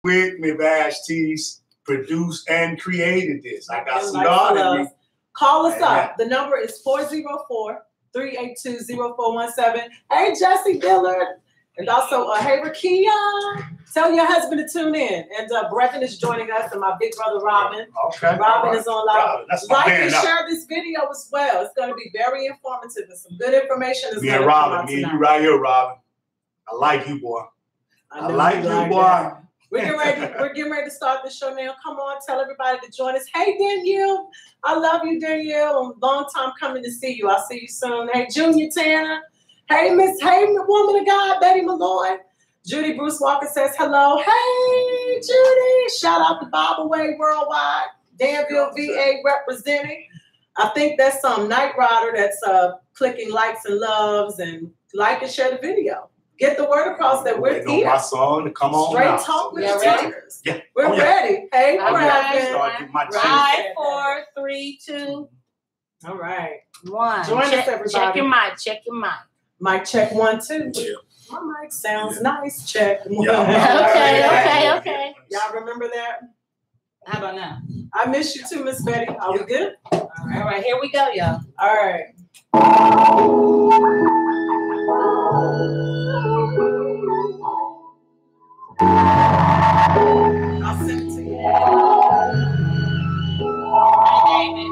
with me, Vash T's produced and created this. I got some God in me. Call us up. The number is 404-382-0417. Hey, Jesse Dillard. And also, hey, Rakia. Tell your husband to tune in. And Brecken is joining us, and my big brother, Robin. Okay. Robin is on live. Like and share this video as well. It's going to be very informative and some good information. Me and Robin, me and you right here, Robin. I like you, boy. I like you, boy. That. We're getting ready to start the show now. Come on, tell everybody to join us. Hey, Danielle. I love you, Danielle. Long time coming to see you. I'll see you soon. Hey, Junior Tanner. Hey, woman of God, Betty Malloy. Judy Bruce Walker says hello. Hey, Judy. Shout out to Bible Way Worldwide. Danville, VA representing. I think that's some Night Rider that's clicking likes and loves and like and share the video. Get the word across that we're here. My song to come on. Straight talk with the teachers. Yeah. We're ready. Hey, Right, 4, 3, 2. All right. 1. Join us, everybody. Check your mic. Check your mic. Mic check 1, 2. Yeah. My mic sounds nice. Check. Yeah. Okay. Y'all remember that? How about now? I miss you too, Miss Betty. Are we good? All right. Here we go, y'all. All right. I'll send it to you. Hey, David.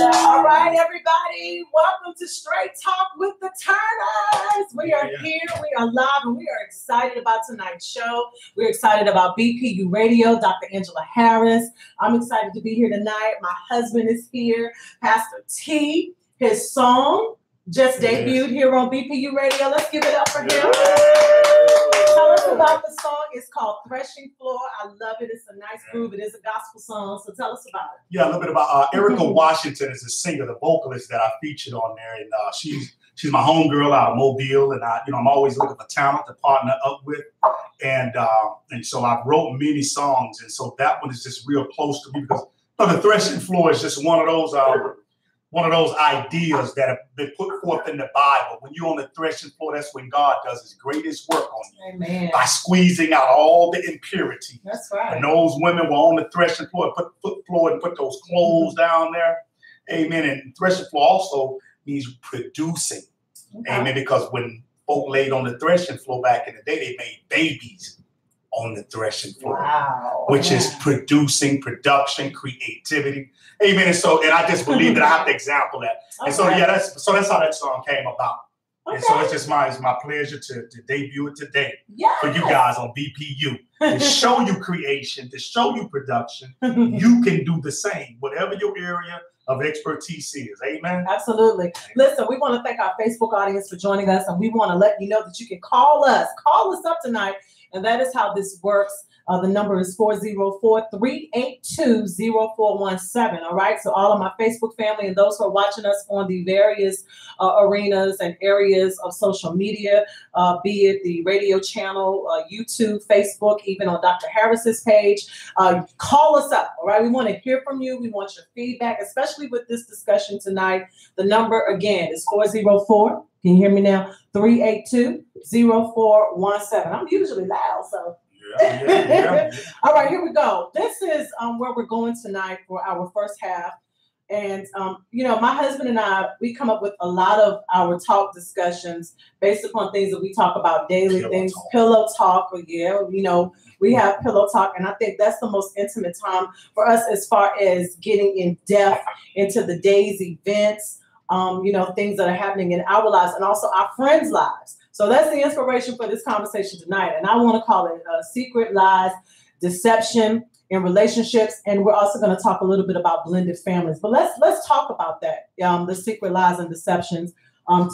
All right, everybody. Welcome to Straight Talk with the Turners. We are here, we are live, and we are excited about tonight's show. We're excited about BPU Radio, Dr. Angela Harris. I'm excited to be here tonight. My husband is here, Pastor T. His song just debuted here on BPU Radio. Let's give it up for him. Tell us about the song. It's called Threshing Floor. I love it. It's a nice groove. It is a gospel song. So tell us about it. Yeah, a little bit about Erica Washington is a singer, the vocalist that I featured on there, and she's my homegirl out of Mobile, and I'm always looking for talent to partner up with, and so I've wrote many songs, and so that one is just real close to me because the threshing floor is just one of those ideas that have been put forth in the Bible. When you're on the threshing floor, that's when God does his greatest work on you. Amen. By squeezing out all the impurity. That's right. And those women were on the threshing floor, put those clothes down there. Amen. And threshing floor also means producing. Okay. Amen. Because when folk laid on the threshing floor back in the day, they made babies on the threshing floor, which is producing, production, creativity. Amen. And I just believe that I have to example that. And so that's how that song came about. Okay. And so it's my pleasure to debut it today for you guys on BPU. To show you creation, to show you production. You can do the same, whatever your area of expertise is. Amen. Absolutely. Listen, we want to thank our Facebook audience for joining us, and we want to let you know that you can call us up tonight. And that is how this works. The number is 404-382-0417. All right. So all of my Facebook family and those who are watching us on the various arenas and areas of social media, be it the radio channel, YouTube, Facebook, even on Dr. Harris's page, call us up. All right. We want to hear from you. We want your feedback, especially with this discussion tonight. The number again is 404. Can you hear me now? 382-0417. I'm usually loud, so Yeah. All right, here we go. This is where we're going tonight for our first half. And, you know, my husband and I, we come up with a lot of our talk discussions based upon things that we talk about daily, pillow talk, or you know, we have pillow talk. And I think that's the most intimate time for us as far as getting in depth into the day's events, you know, things that are happening in our lives and also our friends' lives. So that's the inspiration for this conversation tonight. And I want to call it Secret Lies, Deception in Relationships. And we're also going to talk a little bit about blended families. But let's talk about that, the secret lies and deceptions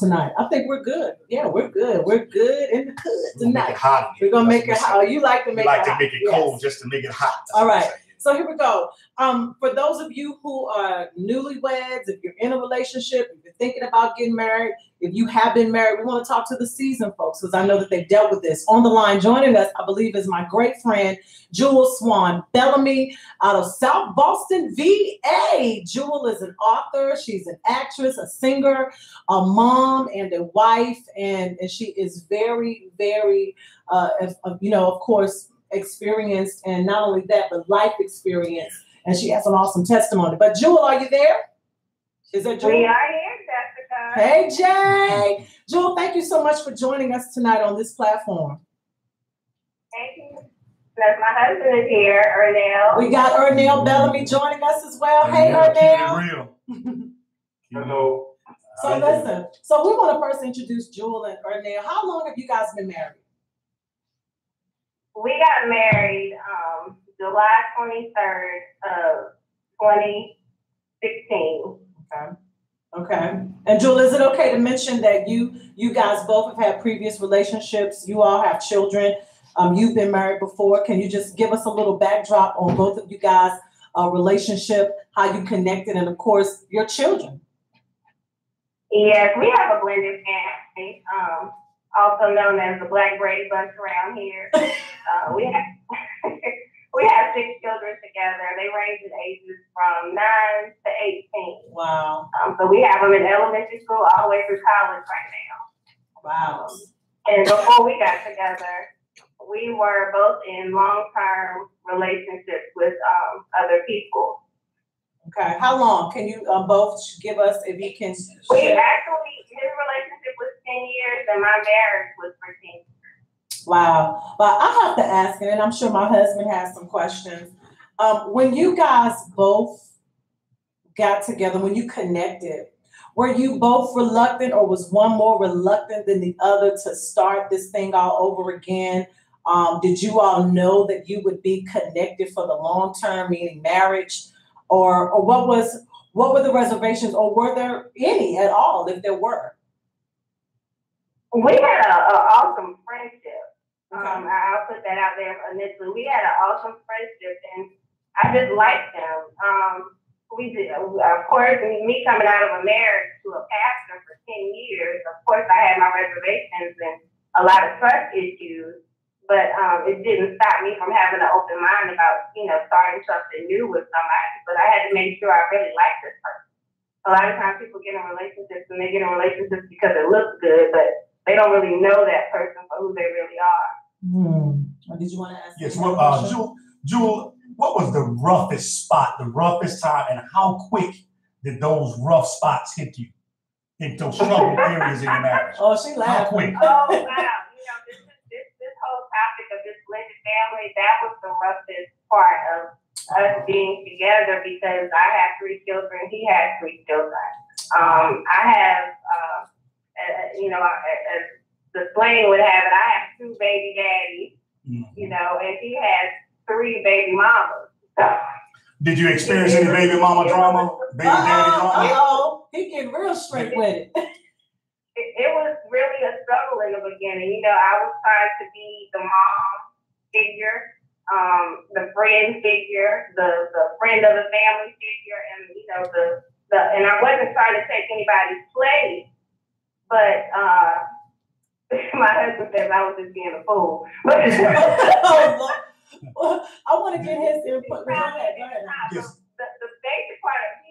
tonight. I think we're good. Yeah, we're good. We're good in the hood tonight. We're going to make it hot. You like to make it hot. You like to make it cold just to make it hot. All right. So here we go. For those of you who are newlyweds, if you're in a relationship, if you're thinking about getting married, if you have been married, we want to talk to the seasoned folks because I know that they've dealt with this. On the line, joining us, I believe, is my great friend, Jewel Swan Bellamy out of South Boston, VA. Jewel is an author. She's an actress, a singer, a mom, and a wife. And she is very, very, you know, of course, experienced, and not only that, but life experience. And she has an awesome testimony. But Jewel, are you there? Is that Jewel? We are here, Jessica. Hey, Jay. Jewel, thank you so much for joining us tonight on this platform. Thank you. My husband is here, Ernell. We got Ernell Bellamy joining us as well. Hey, Ernell. Hello. So listen, so we want to first introduce Jewel and Ernell. How long have you guys been married? We got married July 23rd of 2016. Okay. And Jewel, is it okay to mention that you guys both have had previous relationships? You all have children. You've been married before. Can you just give us a little backdrop on both of you guys' relationship, how you connected, and of course, your children? Yes, we have a blended family, also known as the Black Brady Bunch around here. We have we have 6 children together. They range in ages from 9 to 18. Wow. So we have them in elementary school all the way through college right now. Wow. And before we got together, we were both in long-term relationships with other people. Okay. How long? Can you both give us, if you can? We actually, his relationship was 10 years and my marriage was for 10 years. Wow. But I have to ask, and I'm sure my husband has some questions. When you guys both got together, when you connected, were you both reluctant, or was one more reluctant than the other to start this thing all over again? Did you all know that you would be connected for the long term, meaning marriage? Or what were the reservations, or were there any at all, if there were? We had an awesome friendship. Okay. I'll put that out there initially. We had an awesome friendship, and I just liked him. We did, of course, me coming out of a marriage to a pastor for 10 years, of course, I had my reservations and a lot of trust issues, but it didn't stop me from having an open mind about, you know, starting something new with somebody. But I had to make sure I really liked this person. A lot of times people get in relationships and they get in relationships because it looks good, but they don't really know that person for who they really are. Did you want to ask? Yes, well, Jewel, what was the roughest spot, the roughest time, and how quick did those rough spots hit you in those struggle areas in your marriage? Oh, she laughed. Oh, wow. You know, this whole topic of this blended family, that was the roughest part of us being together, because I have 3 children, he has 3 children. I have, you know, as the slang would have it, I have 2 baby daddies, you know, and he has 3 baby mamas. So, did you experience any baby mama drama? Baby daddy drama? He getting real straight with it. It was really a struggle in the beginning. You know, I was trying to be the mom figure, the friend figure, the friend of the family figure, and you know and I wasn't trying to take anybody's place, but my husband says I was just being a fool. I want to get his input. Go ahead. Yes. The basic part of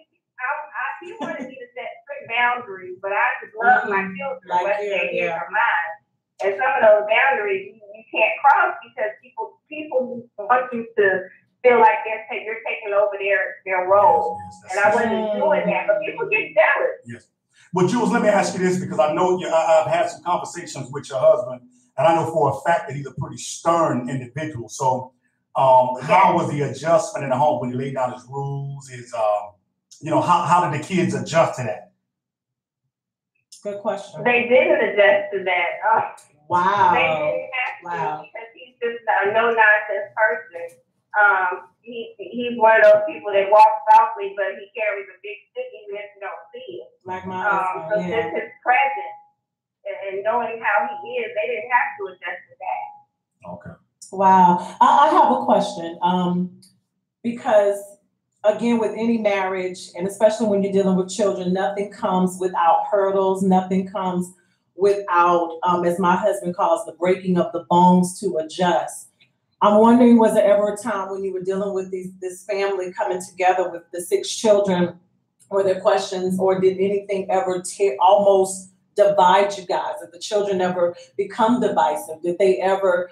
he wanted me to set strict boundaries, but I just love my children, whether they're his or mine. And some of those boundaries you can't cross because people people want you to feel like you're taking over their role. Yes, And I wasn't doing that, but people get jealous. Yes. Well, Jules, let me ask you this, because I know I've had some conversations with your husband, and I know for a fact that he's a pretty stern individual. So how was the adjustment in the home when he laid down his rules? How did the kids adjust to that? Good question. They didn't adjust to that. Wow. They didn't have to because he's just a no-nonsense person. He's one of those people that walks softly, but he carries a big stick even if you don't see it. Like my So husband, yeah. just his presence and knowing how he is, they didn't have to adjust to that. Okay. Wow. I have a question. Because again, with any marriage, and especially when you're dealing with children, nothing comes without hurdles. Nothing comes without, as my husband calls, the breaking of the bones to adjust. I'm wondering, was there ever a time when you were dealing with this family coming together with the 6 children? Were there questions, or did anything ever almost divide you guys? Did the children ever become divisive? Did they ever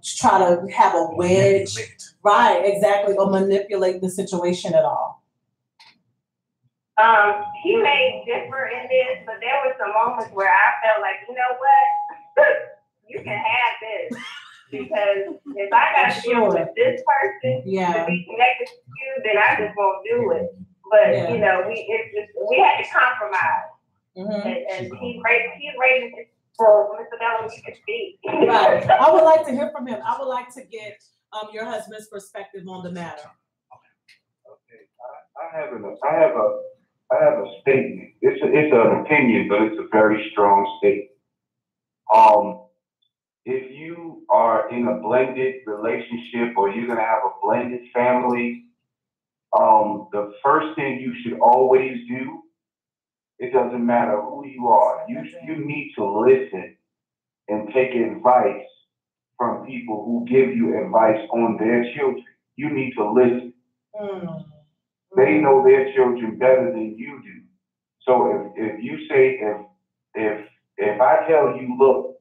try to have a wedge? Right, exactly, or manipulate the situation at all? He may differ in this, but there were some moments where I felt like, you know what, you can have this. Because if I got to deal with this person to be connected to you, then I just won't do it. But we had to compromise, and he's raising his. So, Mr. Bellamy, you can speak. Right. I would like to hear from him. I would like to get your husband's perspective on the matter. Okay, I have a statement. It's an opinion, but it's a very strong statement. If you are in a blended relationship or you're gonna have a blended family, the first thing you should always do, it doesn't matter who you are, you need to listen and take advice from people who give you advice on their children. You need to listen. They know their children better than you do. So if you say, if I tell you, look,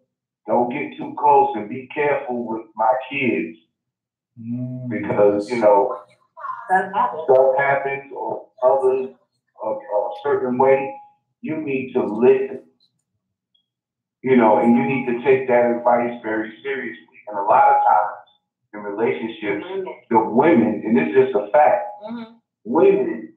don't get too close and be careful with my kids, because, stuff happens or others a certain way, you need to listen, and you need to take that advice very seriously. And a lot of times in relationships, the women, and this is just a fact, women,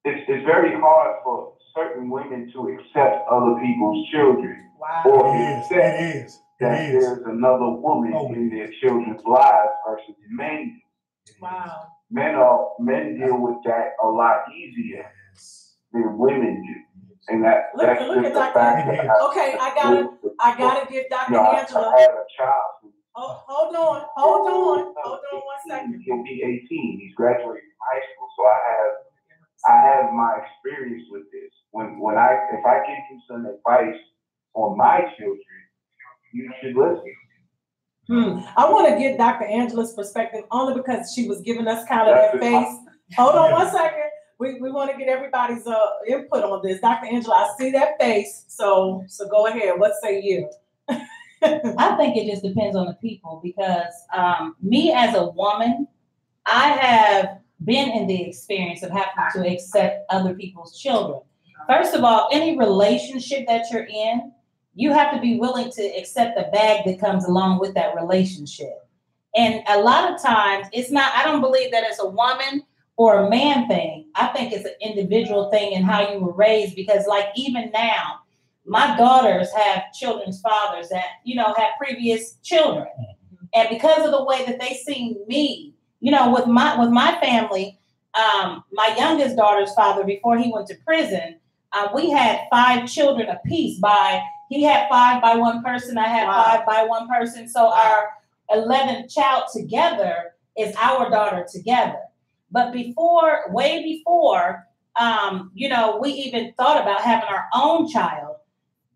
it's very hard for certain women to accept other people's children. Wow. Or It is. There's another woman in their children's lives versus men. Wow. Men deal with that a lot easier than women do. And that's Look just at a Dr. fact. Okay, I gotta get Dr. Angela. I had a child. Hold on one second. He'll be 18. He's graduating from high school, so I have my experience with this. If I give you some advice on my children, you should listen. I want to get Dr. Angela's perspective only because she was giving us kind of that face. Hold on one second. We want to get everybody's input on this. Dr. Angela, I see that face. So go ahead. What say you? I think it just depends on the people, because me as a woman, I have been in the experience of having to accept other people's children. First of all, any relationship that you're in, you have to be willing to accept the bag that comes along with that relationship. And a lot of times I don't believe that it's a woman or a man thing. I think it's an individual thing in how you were raised, because like even now, my daughters have children's fathers that, have previous children. And because of the way that they see me, with my family, my youngest daughter's father, before he went to prison, we had 5 children apiece. He had 5 by one person, I had 5 by one person. So our 11th child together is our daughter together. But way before, we even thought about having our own child,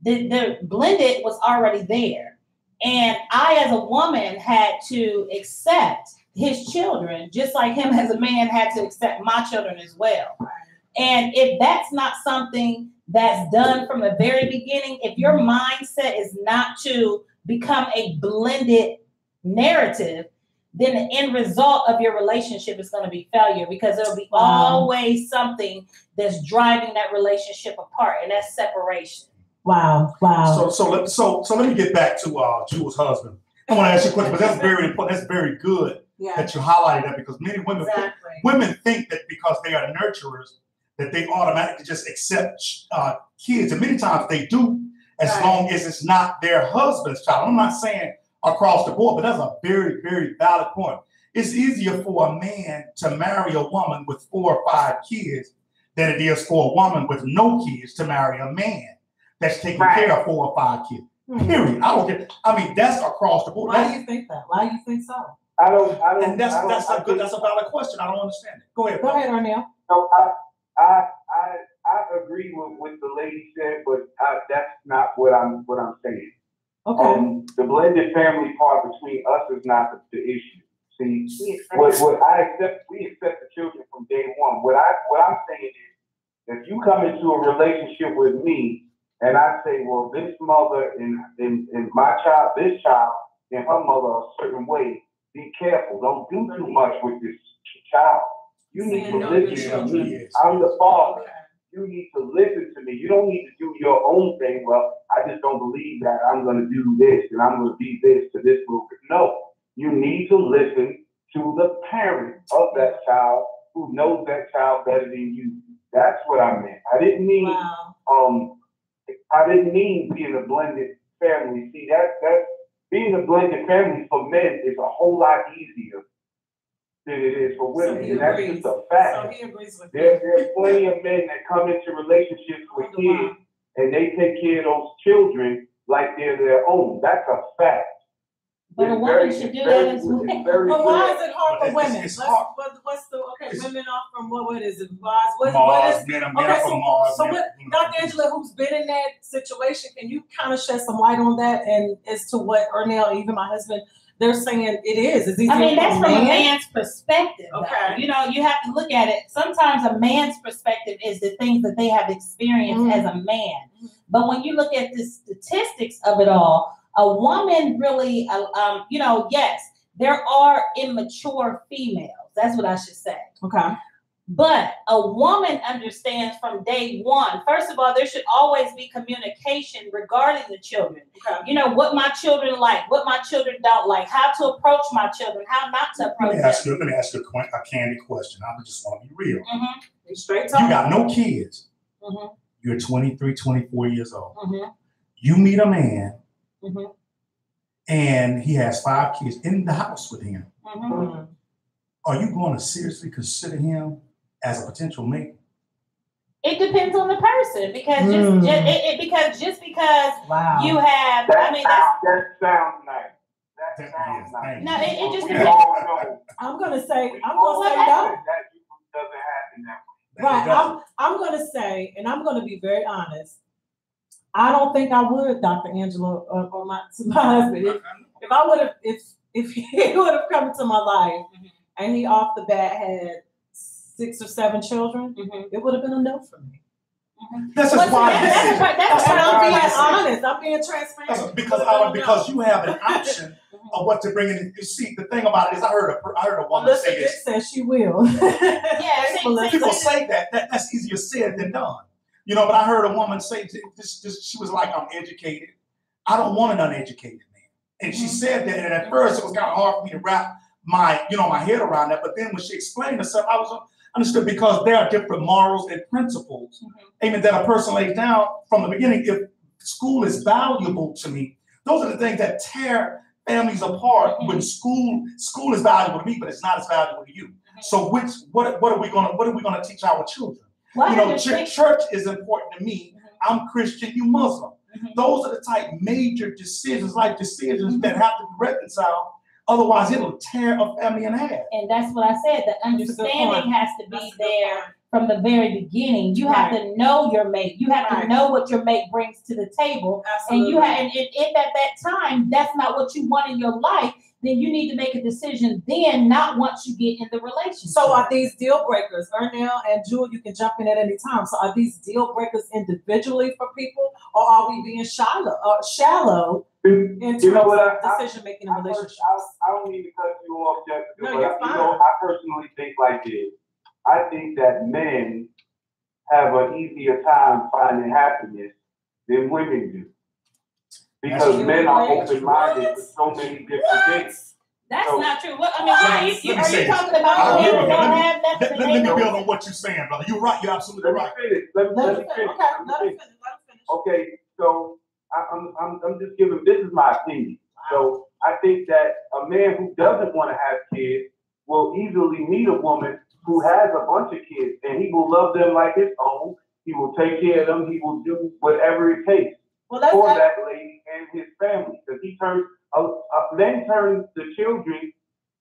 the blended was already there. And I, as a woman, had to accept his children, just like him as a man had to accept my children as well. And if that's not something that's done from the very beginning, if your mindset is not to become a blended narrative, then the end result of your relationship is going to be failure, because there'll be always something that's driving that relationship apart, and that's separation. Wow. So let me get back to Jewel's husband. I want to ask you a question, but that's very important. That's very good that you highlighted that, because many women think that because they are nurturers that they automatically just accept kids, and many times they do, as long as it's not their husband's child. I'm not saying across the board, but that's a very, very valid point. It's easier for a man to marry a woman with 4 or 5 kids than it is for a woman with no kids to marry a man that's taking care of 4 or 5 kids. Period. I don't care. I mean, that's across the board. Why do you think that? Why do you think so? I don't. And that's a valid question. I don't understand it. Go ahead, Arnell. No, I agree with what the lady said, but that's not what I'm saying. Okay. The blended family part between us is not the issue. See, what we accept the children from day one. What I'm saying is, if you come into a relationship with me, and I say, well, this mother and my child, this child, and her mother are a certain way, be careful. Don't do too much with this child. You need to listen to me. I'm the father. You need to listen to me. You don't need to do your own thing. Well, I just don't believe that I'm going to do this and I'm going to be this to this group. No, you need to listen to the parent of that child who knows that child better than you. That's what I meant. I didn't mean being a blended family. See, that being a blended family for men is a whole lot easier than it is for women, and that's just a fact. So he agrees with There's plenty of men that come into relationships with kids, and they take care of those children like they're their own. That's a fact. But a woman should do that as well. But why is it hard for women? It's hard. What's the women are from what is it? Mars. Men are from Mars. So Dr. Angela, who's been in that situation, can you kind of shed some light on that, and as to what Ernell, even my husband, they're saying it is. I mean, that's from a man's perspective. Okay. Though. You know, you have to look at it. Sometimes a man's perspective is the things that they have experienced as a man. But when you look at the statistics of it all, a woman really, yes, there are immature females. That's what I should say. Okay. But a woman understands from day one. First of all, there should always be communication regarding the children. Okay. You know, what my children like, what my children don't like, how to approach my children, how not to approach them. Let me ask you a candid question. I just want to be real. Straight talk. You got no kids. You're 23, 24 years old. You meet a man, and he has 5 kids in the house with him. Are you going to seriously consider him as a potential mate? It depends on the person, because just because you have, that sounds nice. That sounds nice. No, it just we all know. I'm gonna say no. That doesn't happen that way. Right. I'm gonna say, and I'm gonna be very honest. I don't think I would, Dr. Angela, or my husband. If I would have, if he would have come into my life and he off the bat had 6 or 7 children, it would have been a no for me. That's just why. I'm being honest. I'm being transparent. Because you have an option of what to bring in. You see, the thing about it is, I heard a woman say this. Says she will. People say that. That's easier said than done. You know, but I heard a woman say this. She was like, "I'm educated. I don't want an uneducated man." And she said that, and at first it was kind of hard for me to wrap my head around that. But then when she explained herself, I was understood, because there are different morals and principles, amen, that a person lays down from the beginning. If school is valuable to me, those are the things that tear families apart. When school is valuable to me, but it's not as valuable to you. So what are we gonna teach our children? Church is important to me. I'm Christian, you Muslim. Those are the type major decisions, life decisions, that have to be reconciled. Otherwise, it'll tear a family in half. And that's what I said. The understanding has to be there from the very beginning. You have to know your mate. You have to know what your mate brings to the table. Absolutely. And if at that time that's not what you want in your life, then you need to make a decision then, not once you get in the relationship. So are these deal breakers? Ernell and Jewel, you can jump in at any time. So are these deal breakers individually for people, or are we being shallow in terms of decision making in relationships? I don't mean to cut you off, Jessica, No, but you're fine. I personally think like this. I think that men have an easier time finding happiness than women do. Because men are open-minded to so many different things. That's So, not true. What, I mean, are you talking I about agree men with who you. don't have nothing? Let me build on what you're saying, brother. You're right. You're absolutely right. Let me finish. Okay, so I'm just giving. This is my opinion. So I think that a man who doesn't want to have kids will easily meet a woman who has a bunch of kids, and he will love them like his own. He will take care of them. He will do whatever it takes for that lady and his family. Because he turns, men turn the children.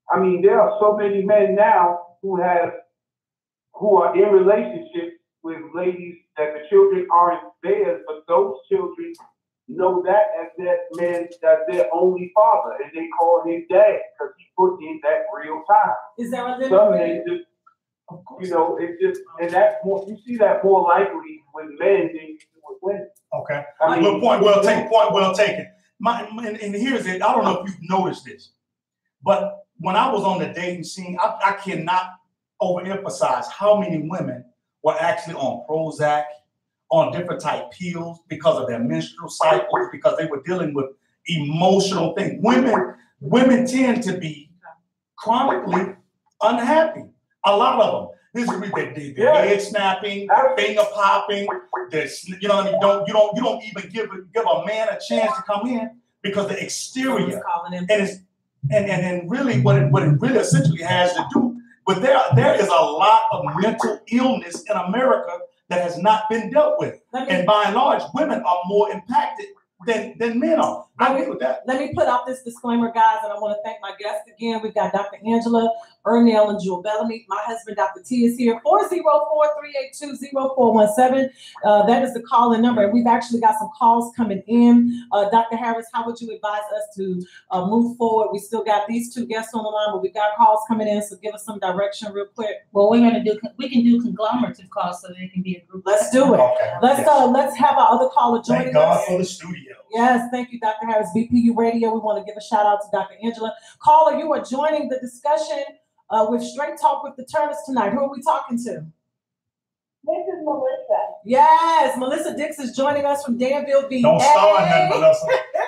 I mean, there are so many men now who are in relationships with ladies that the children aren't theirs, but those children know that as that man, that's their only father, and they call him dad because he put in that real time. Is there a limit? Some men just, you know, it's just, and that's more. You see that more likely with men than you do with women. Okay. I mean, Point well taken. Point well taken. And here's it. I don't know if you've noticed this, but when I was on the dating scene, I cannot overemphasize how many women were actually on Prozac, on different type pills because of their menstrual cycles, because they were dealing with emotional things. Women tend to be chronically unhappy. A lot of them. This is the head snapping, finger popping. You know what I mean? You don't even give a man a chance to come in because the exterior and really what it really essentially has to do. But there is a lot of mental illness in America that has not been dealt with, and by and large, women are more impacted than men are. I agree with that. Let me put out this disclaimer, guys, and I want to thank my guests again. We've got Dr. Angela, Ernell, and Jewel Bellamy. My husband, Dr. T, is here. 404-382-0417. That is the call-in number. And we've actually got some calls coming in. Dr. Harris, how would you advise us to move forward? We still got these two guests on the line, but we've got calls coming in, so give us some direction real quick. Well, we can do conglomerative calls so that it can be a group. Let's do it. Okay. Let's have our other caller joining us. Thank God for the studio. Yes, thank you, Dr. Harris. BPU Radio. We want to give a shout out to Dr. Angela. Caller, you are joining the discussion with Straight Talk with the Turners tonight. Who are we talking to? This is Melissa. Yes, Melissa Dix is joining us from Danville, VA. Don't start nothing, Melissa.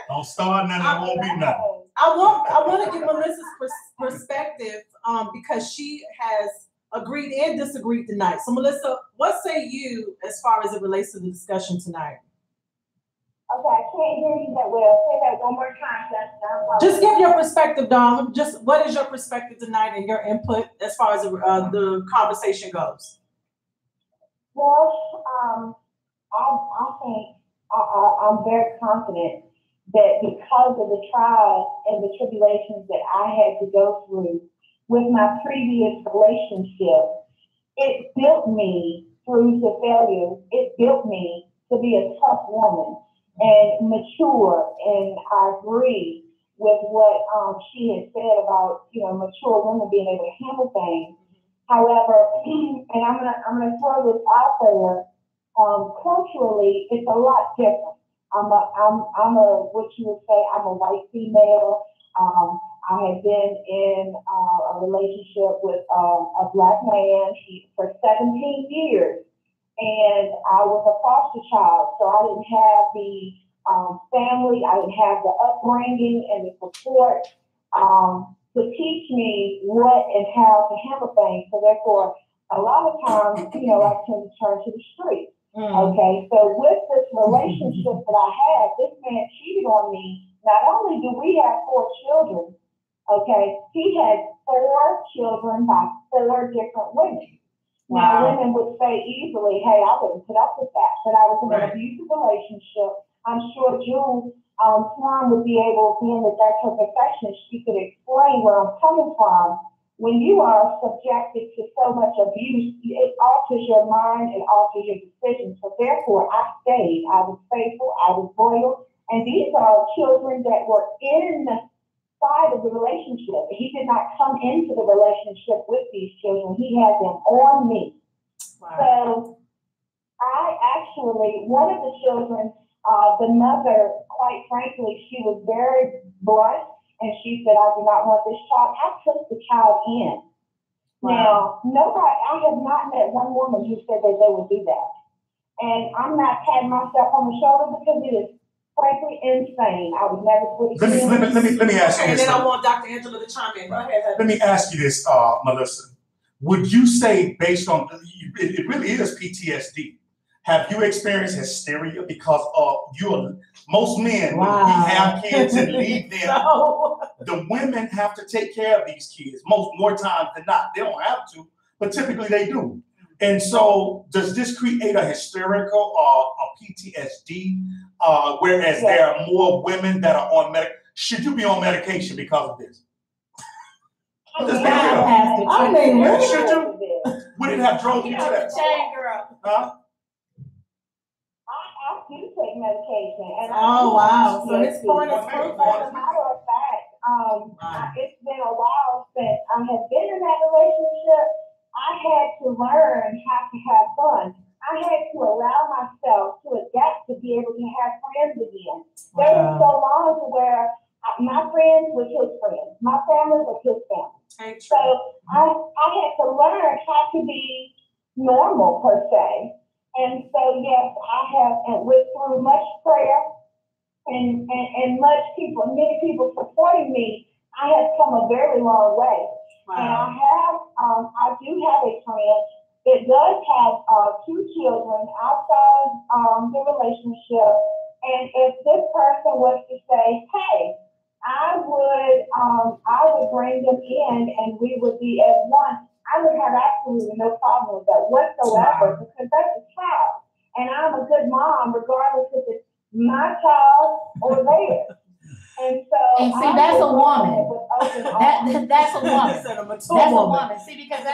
Don't start nothing. It won't be nothing. I want to get Melissa's perspective because she has agreed and disagreed tonight. So, Melissa, what say you as far as it relates to the discussion tonight? Okay, I can't hear you that well. Say that one more time, Jessica. Just give your perspective, darling. Just what is your perspective tonight and your input as far as the conversation goes? Well, I think I'm very confident that because of the trials and the tribulations that I had to go through with my previous relationship, it built me through the failure. It built me to be a tough woman and mature. And I agree with what she had said about, mature women being able to handle things. However, and I'm gonna throw this out there. Culturally, it's a lot different. I'm a what you would say, I'm a white female. I had been in a relationship with a black man for 17 years, and I was a foster child, so I didn't have the family, I didn't have the upbringing and the support to teach me what and how to handle things. So therefore, a lot of times, I tend to turn to the street. Okay, so with this relationship that I had, this man cheated on me. Not only do we have 4 children, okay, he had 4 children by 4 different women. Wow. Now, women would say easily, hey, I wouldn't put up with that. But I was in an abusive relationship. I'm sure Jewel Swan would be able, being that that's her profession, she could explain where I'm coming from. When you are subjected to so much abuse, it alters your mind, it alters your decisions. So therefore, I stayed. I was faithful, I was loyal. And these are children that were in side of the relationship. He did not come into the relationship with these children. He had them on me. Wow. So I actually, one of the children, the mother, quite frankly, she was very blunt, and she said, I do not want this child. I took the child in. Wow. Now, nobody, I have not met one woman who said that they would do that. And I'm not patting myself on the shoulder because it is frankly insane. I would never put it in. Let me ask you Okay, and this. then I want Dr. Angela to chime in. Go ahead, Heather. Let me ask you this, Melissa. Would you say, based on, it really is PTSD, have you experienced hysteria because of most men, when we have kids and leave them, the women have to take care of these kids more times than not. They don't have to, but typically they do. And so does this create a hysterical or a PTSD, whereas there are more women that are on should you be on medication because of this? I'm just I mean, really? Should you? Would it have drove you to that? Huh? I do take medication. And wow. So this point is proof. As a matter of fact, it's been a while since I have been in that relationship. I had to learn how to have fun. I had to allow myself to adapt to be able to have friends again. There was so long to where my friends were his friends. My family was his family. So I had to learn how to be normal, per se. And so, yes, I have went through much prayer and many people supporting me. I have come a very long way. Wow. And I do have a friend that does have 2 children outside the relationship. And if this person was to say, hey, I would bring them in and we would be as one, I would have absolutely no problem with that whatsoever, because that's a child. And I'm a good mom, regardless if it's my child or theirs. And so, and see, that's a woman. That's a woman. That's a woman. See, because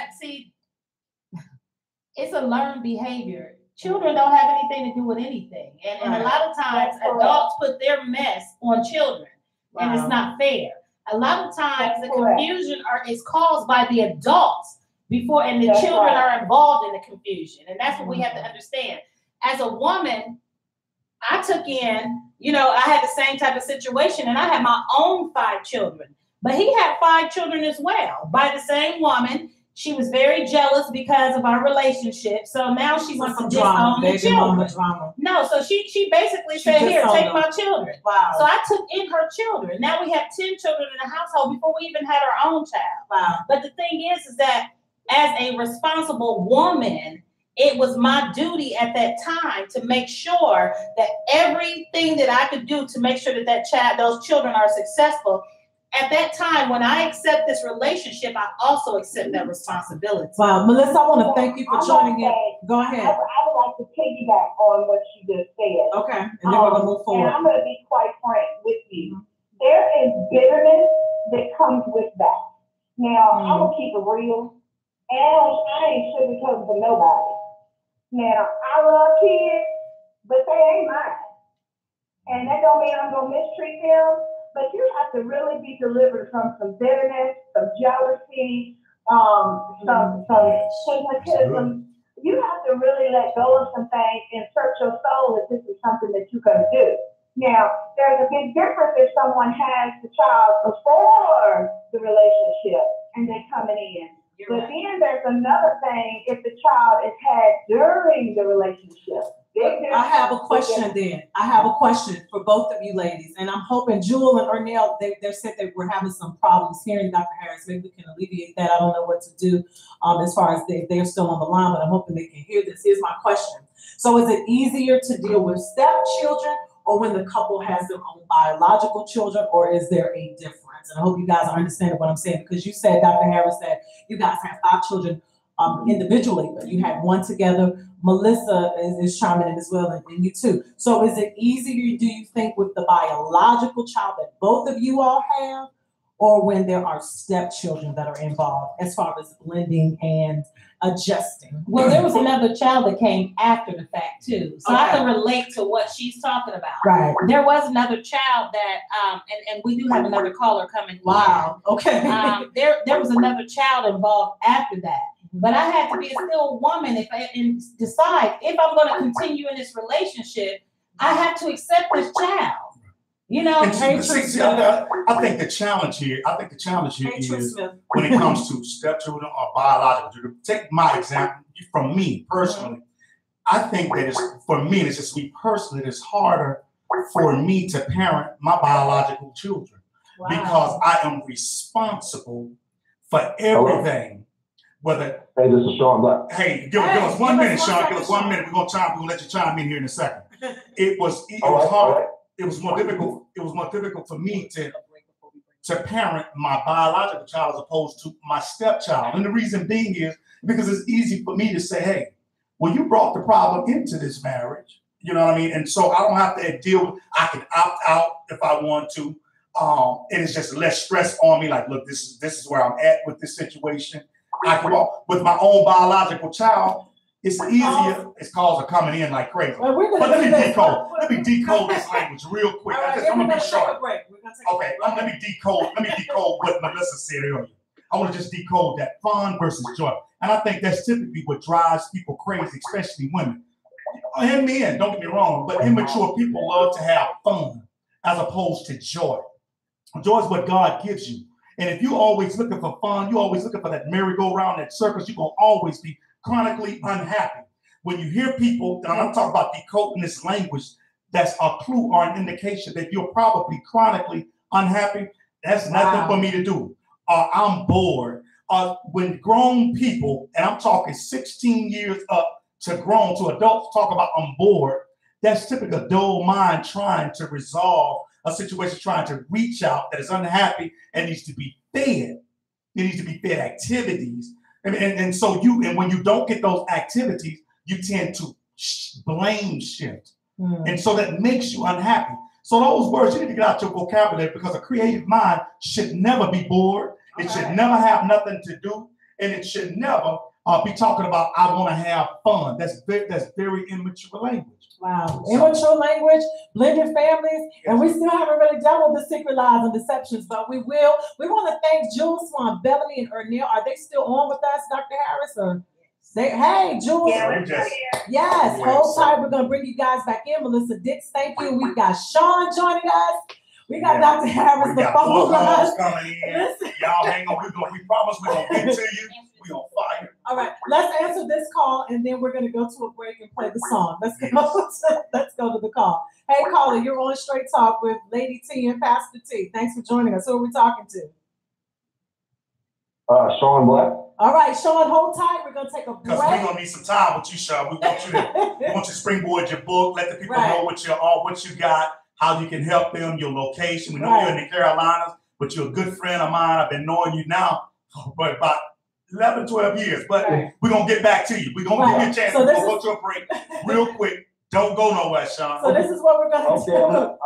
it's a learned behavior. Children don't have anything to do with anything, and a lot of times adults put their mess on children, and it's not fair. A lot of times the confusion is caused by the adults before, and the children are involved in the confusion, and that's what we have to understand. As a woman, I took in, I had the same type of situation, and I had my own 5 children. But he had 5 children as well by the same woman. She was very jealous because of our relationship. So now she wants to disown the children. No, so she basically said, here, take my children. Wow. So I took in her children. Now we have 10 children in the household before we even had our own child. Wow. But the thing is that as a responsible woman, it was my duty at that time to make sure that everything that I could do to make sure that those children are successful. At that time, when I accept this relationship, I also accept that responsibility. Wow, Melissa, I want to thank you for joining in. Go ahead. I would like to piggyback on what you just said. Okay, and then we're going to move forward. And I'm going to be quite frank with you. There is bitterness that comes with that. Now, I'm going to keep it real. And I ain't sugarcoating for nobody. Now, I love kids, but they ain't mine. And that don't mean I'm going to mistreat them. But you have to really be delivered from some bitterness, some jealousy, some stigmatism. You have to really let go of some things and search your soul if this is something that you're going to do. Now, there's a big difference if someone has the child before the relationship and they're coming in. But then there's another thing if the child is had during the relationship. I have a question then. I have a question for both of you ladies. And I'm hoping Jewel and Ernell, they said that we're having some problems hearing Dr. Harris. Maybe we can alleviate that. I don't know what to do as far as they're still on the line, but I'm hoping they can hear this. Here's my question. So is it easier to deal with stepchildren or when the couple has their own biological children, or is there a difference? And I hope you guys are understanding what I'm saying, because you said, Dr. Harris, that you guys have 5 children individually, but you had 1 together. Melissa is chiming in as well, and you too. So is it easier, do you think, with the biological child that both of you all have, or when there are stepchildren that are involved as far as blending and adjusting? Well, there was another child that came after the fact too, so I Okay. can relate to what she's talking about. Right. There was another child that, and we do have another caller coming. Wow. Okay. There was another child involved after that, but I had to be still a woman and decide if I'm going to continue in this relationship. I have to accept this child. You know, And see, I think the challenge here is when it comes to stepchildren or biological children. Take my example from me personally. I think that it's just me personally, it's harder for me to parent my biological children because I am responsible for everything. Whether Hey, this is Sean Black. Hey, give us 1 minute, Sean. Give us 1 minute. We're gonna let you chime in here in a second. It was hard. It was more difficult. It was more difficult for me to parent my biological child as opposed to my stepchild. And the reason being is because it's easy for me to say, hey, well, you brought the problem into this marriage. You know what I mean? And so I don't have to deal with, I can opt out if I want to. And it's just less stress on me. Like, look, this is where I'm at with this situation. I can walk with my own biological child. It's easier. Its calls are coming in like crazy. Well, but let me decode this language real quick. Right, I'm gonna be short. Okay, let me decode what Melissa said earlier. I want to just decode that fun versus joy. And I think that's typically what drives people crazy, especially women. And men, don't get me wrong, but immature people love to have fun as opposed to joy. Joy is what God gives you. And if you're always looking for fun, you're always looking for that merry-go-round, that circus, you're going to always be chronically unhappy. When you hear people, and I'm talking about decoding this language, that's a clue or an indication that you're probably chronically unhappy. That's nothing for me to do. I'm bored. When grown people, and I'm talking 16 years up to grown, to adults, talk about I'm bored, that's typically a dull mind trying to resolve a situation, trying to reach out, that is unhappy and needs to be fed. It needs to be fed activities. And so when you don't get those activities, you tend to blame shift. And so that makes you unhappy. So those words, you need to get out your vocabulary because a creative mind should never be bored. It should never have nothing to do. And it should never be talking about, I want to have fun. That's very immature language. Wow. Immature language, blended families, and we still haven't really dealt with the secret lies and deceptions, but we will. We want to thank Jules, Swan, Bellamy, and Ernell. Are they still on with us, Dr. Harris? Or hey, Jules. Yes, hold tight. We're going to bring you guys back in. Melissa Dix, thank you. We've got Sean joining us. We got Dr. Harris, the phone lines coming in. Y'all hang on. We promise we're going to get to you. We on fire. All right, let's answer this call, and then we're going to go to a break and play the song. Let's go to the call. Hey, caller, you're on Straight Talk with Lady T and Pastor T. Thanks for joining us. Who are we talking to? Sean Black. All right, Sean, hold tight. We're going to take a break. Because we're going to need some time with you, Sean. We want you to springboard your book, let the people know what you got, how you can help them, your location. We know you're in the Carolinas, but you're a good friend of mine. I've been knowing you now for about 11, 12 years, but we're going to get back to you. We're going to give you a chance. We're going to go to a break real quick. Don't go nowhere, Sean. So this is what we're going to do.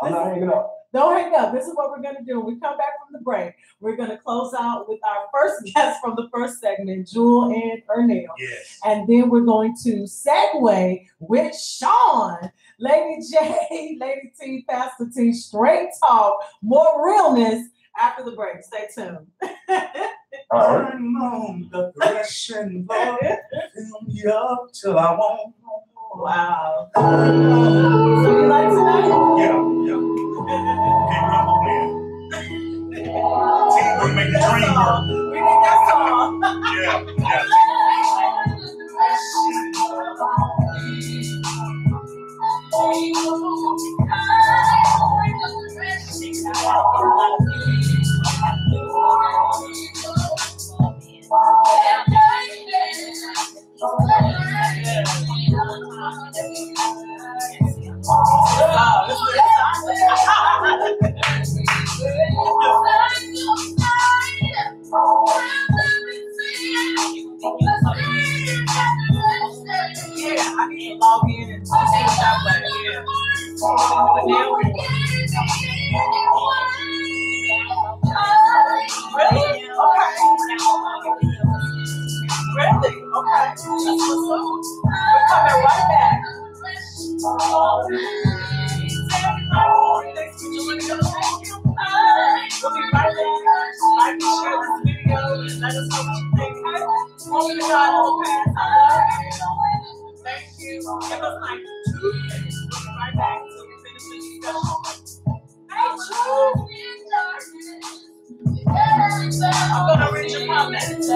I'm not hanging up. Don't hang up. This is what we're going to do. When we come back from the break, we're going to close out with our first guest from the first segment, Jewel and Ernell. Yes. And then we're going to segue with Sean, Lady J, Lady T, Pastor T, Straight Talk, more realness after the break. Stay tuned. I'm on the threshing floor, fill me up till I won't. Wow. So you like tonight? Yeah. Can't rumble, man. Teamwork make the dream work. We need that song. Yeah. I need to log in and see that way. Yeah. coming right back. We'll be right back. Like and share this video and let us know what you think. Hey, woman of God, pass. I love you. Thank you. Give us like 2 minutes. We'll be right back until we finish this discussion. Hey, I'm gonna read your comments.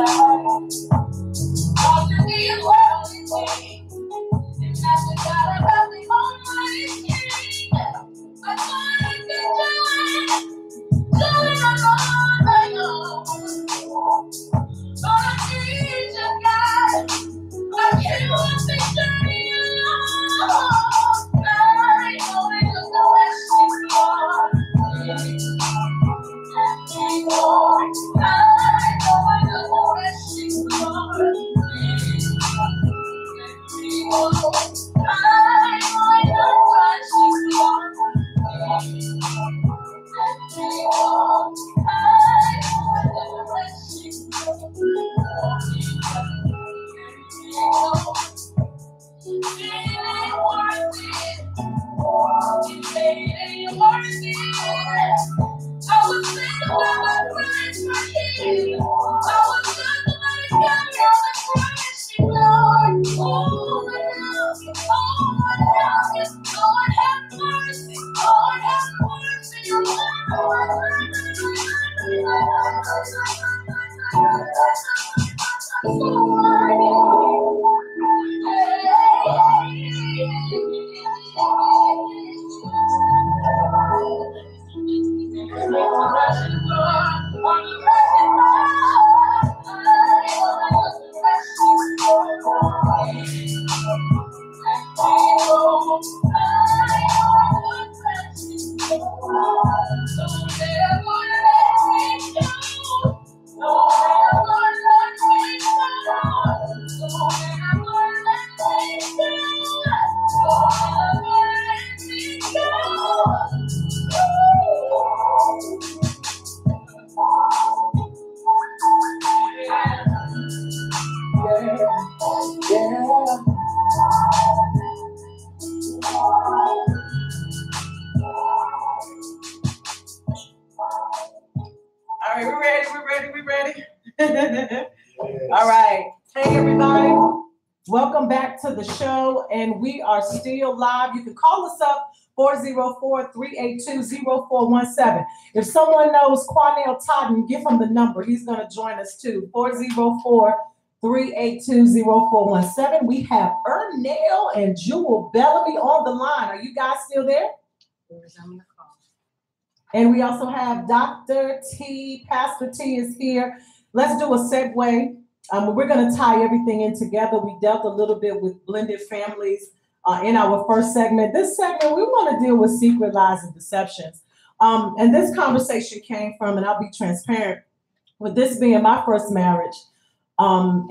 All right, we're ready. All right. Hey, everybody. Welcome back to the show, and we are still live. You can call us up, 404-382-0417. If someone knows Quanell Totten, give him the number. He's going to join us, too, 404-382-0417. We have Ernell and Jewel Bellamy on the line. Are you guys still there? And we also have Dr. T, Pastor T is here. Let's do a segue. We're going to tie everything in together. We dealt a little bit with blended families in our first segment. This segment, we want to deal with secret lies and deceptions. And this conversation came from, and I'll be transparent, with this being my first marriage and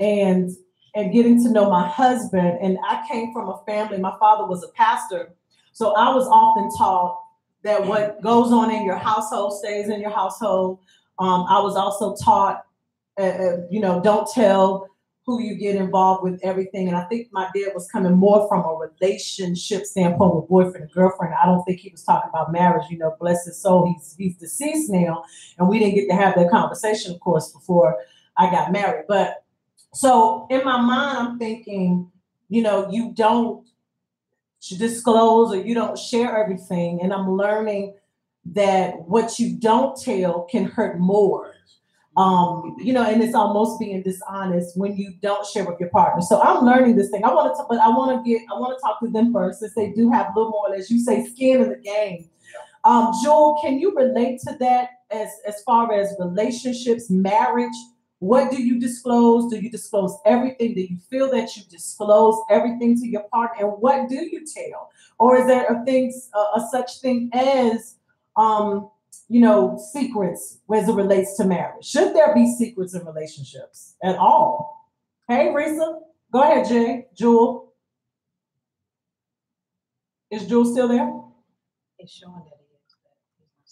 getting to know my husband. And I came from a family, my father was a pastor. So I was often taught that what goes on in your household stays in your household. I was also taught, don't tell who you get involved with everything. And I think my dad was coming more from a relationship standpoint with boyfriend and girlfriend. I don't think he was talking about marriage. Bless his soul, he's deceased now. And we didn't get to have that conversation, of course, before I got married. But so in my mind, I'm thinking, you don't disclose or you don't share everything. And I'm learning that what you don't tell can hurt more. And it's almost being dishonest when you don't share with your partner. So I'm learning this thing. I want to talk to them first, since they do have a little more, as you say, skin in the game. Joel, can you relate to that as far as relationships, marriage? What do you disclose? Do you disclose everything? Do you feel that you disclose everything to your partner? And what do you tell? Or is there a such thing as, secrets as it relates to marriage? Should there be secrets in relationships at all? Hey, Risa, go ahead, Jay. Jewel. Is Jewel still there? It's showing that he is.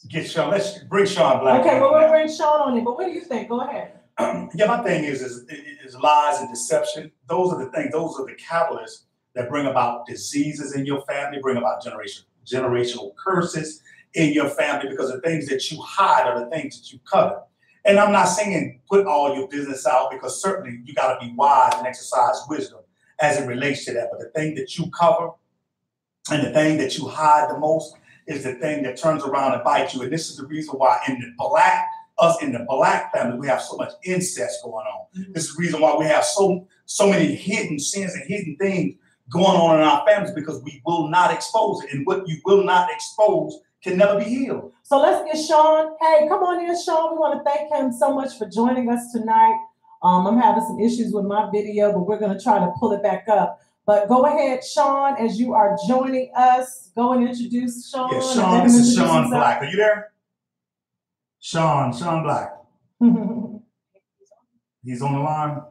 Get Sean. Let's bring Sean Black. Okay, well, we'll bring Sean on in. But what do you think? Go ahead. Yeah, my thing is there's lies and deception. Those are the things, those are the catalysts that bring about diseases in your family, bring about generational curses in your family, because the things that you hide are the things that you cover. And I'm not saying put all your business out, because certainly you got to be wise and exercise wisdom as it relates to that. But the thing that you cover and the thing that you hide the most is the thing that turns around and bites you. And this is the reason why in the black family, we have so much incest going on. Mm-hmm. This is the reason why we have so many hidden sins and hidden things going on in our families, because we will not expose it. And what you will not expose can never be healed. So let's get Sean. Hey, come on in, Sean. We want to thank him so much for joining us tonight. I'm having some issues with my video, but we're going to try to pull it back up. But go ahead, Sean, as you are joining us. Go and introduce Sean. Yeah, Sean, this is Sean Black. Are you there? Sean Black. He's on the line.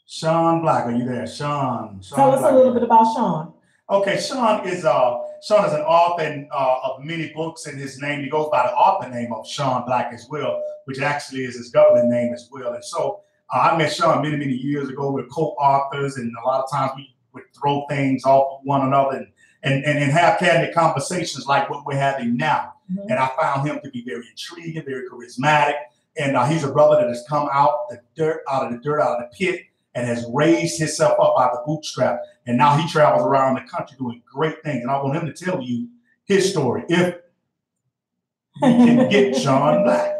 Sean Black, are you there? Sean Tell us Black. A little bit about Sean. Okay, Sean is an author of many books, and his name, he goes by the author name of Sean Black as well, which actually is his government name as well. And so I met Sean many years ago. We're co-authors, and a lot of times we would throw things off of one another and have candid conversations like what we're having now. Mm-hmm. And I found him to be very intriguing, very charismatic. And he's a brother that has come out of the pit, and has raised himself up by the bootstrap. And now he travels around the country doing great things. And I want him to tell you his story, if we can get Sean Black.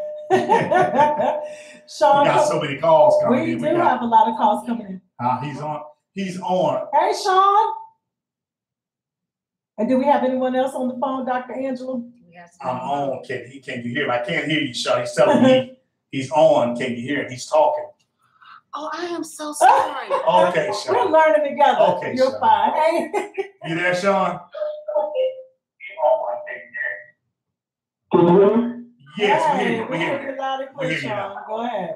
Sean, we got so many calls coming in. We do have a lot of calls coming in. He's on. Hey, Sean. And do we have anyone else on the phone, Dr. Angela? Yes. I'm on. Can you hear him? I can't hear you, Sean. He's telling me he's on. Can you hear him? He's talking. Oh, I am so sorry. Okay, Sean. We're learning together. Okay, You're Sean. fine. Hey. You there, Sean? Can you hear me? Yes, we hear you. You're loud and clear, Sean. Go ahead.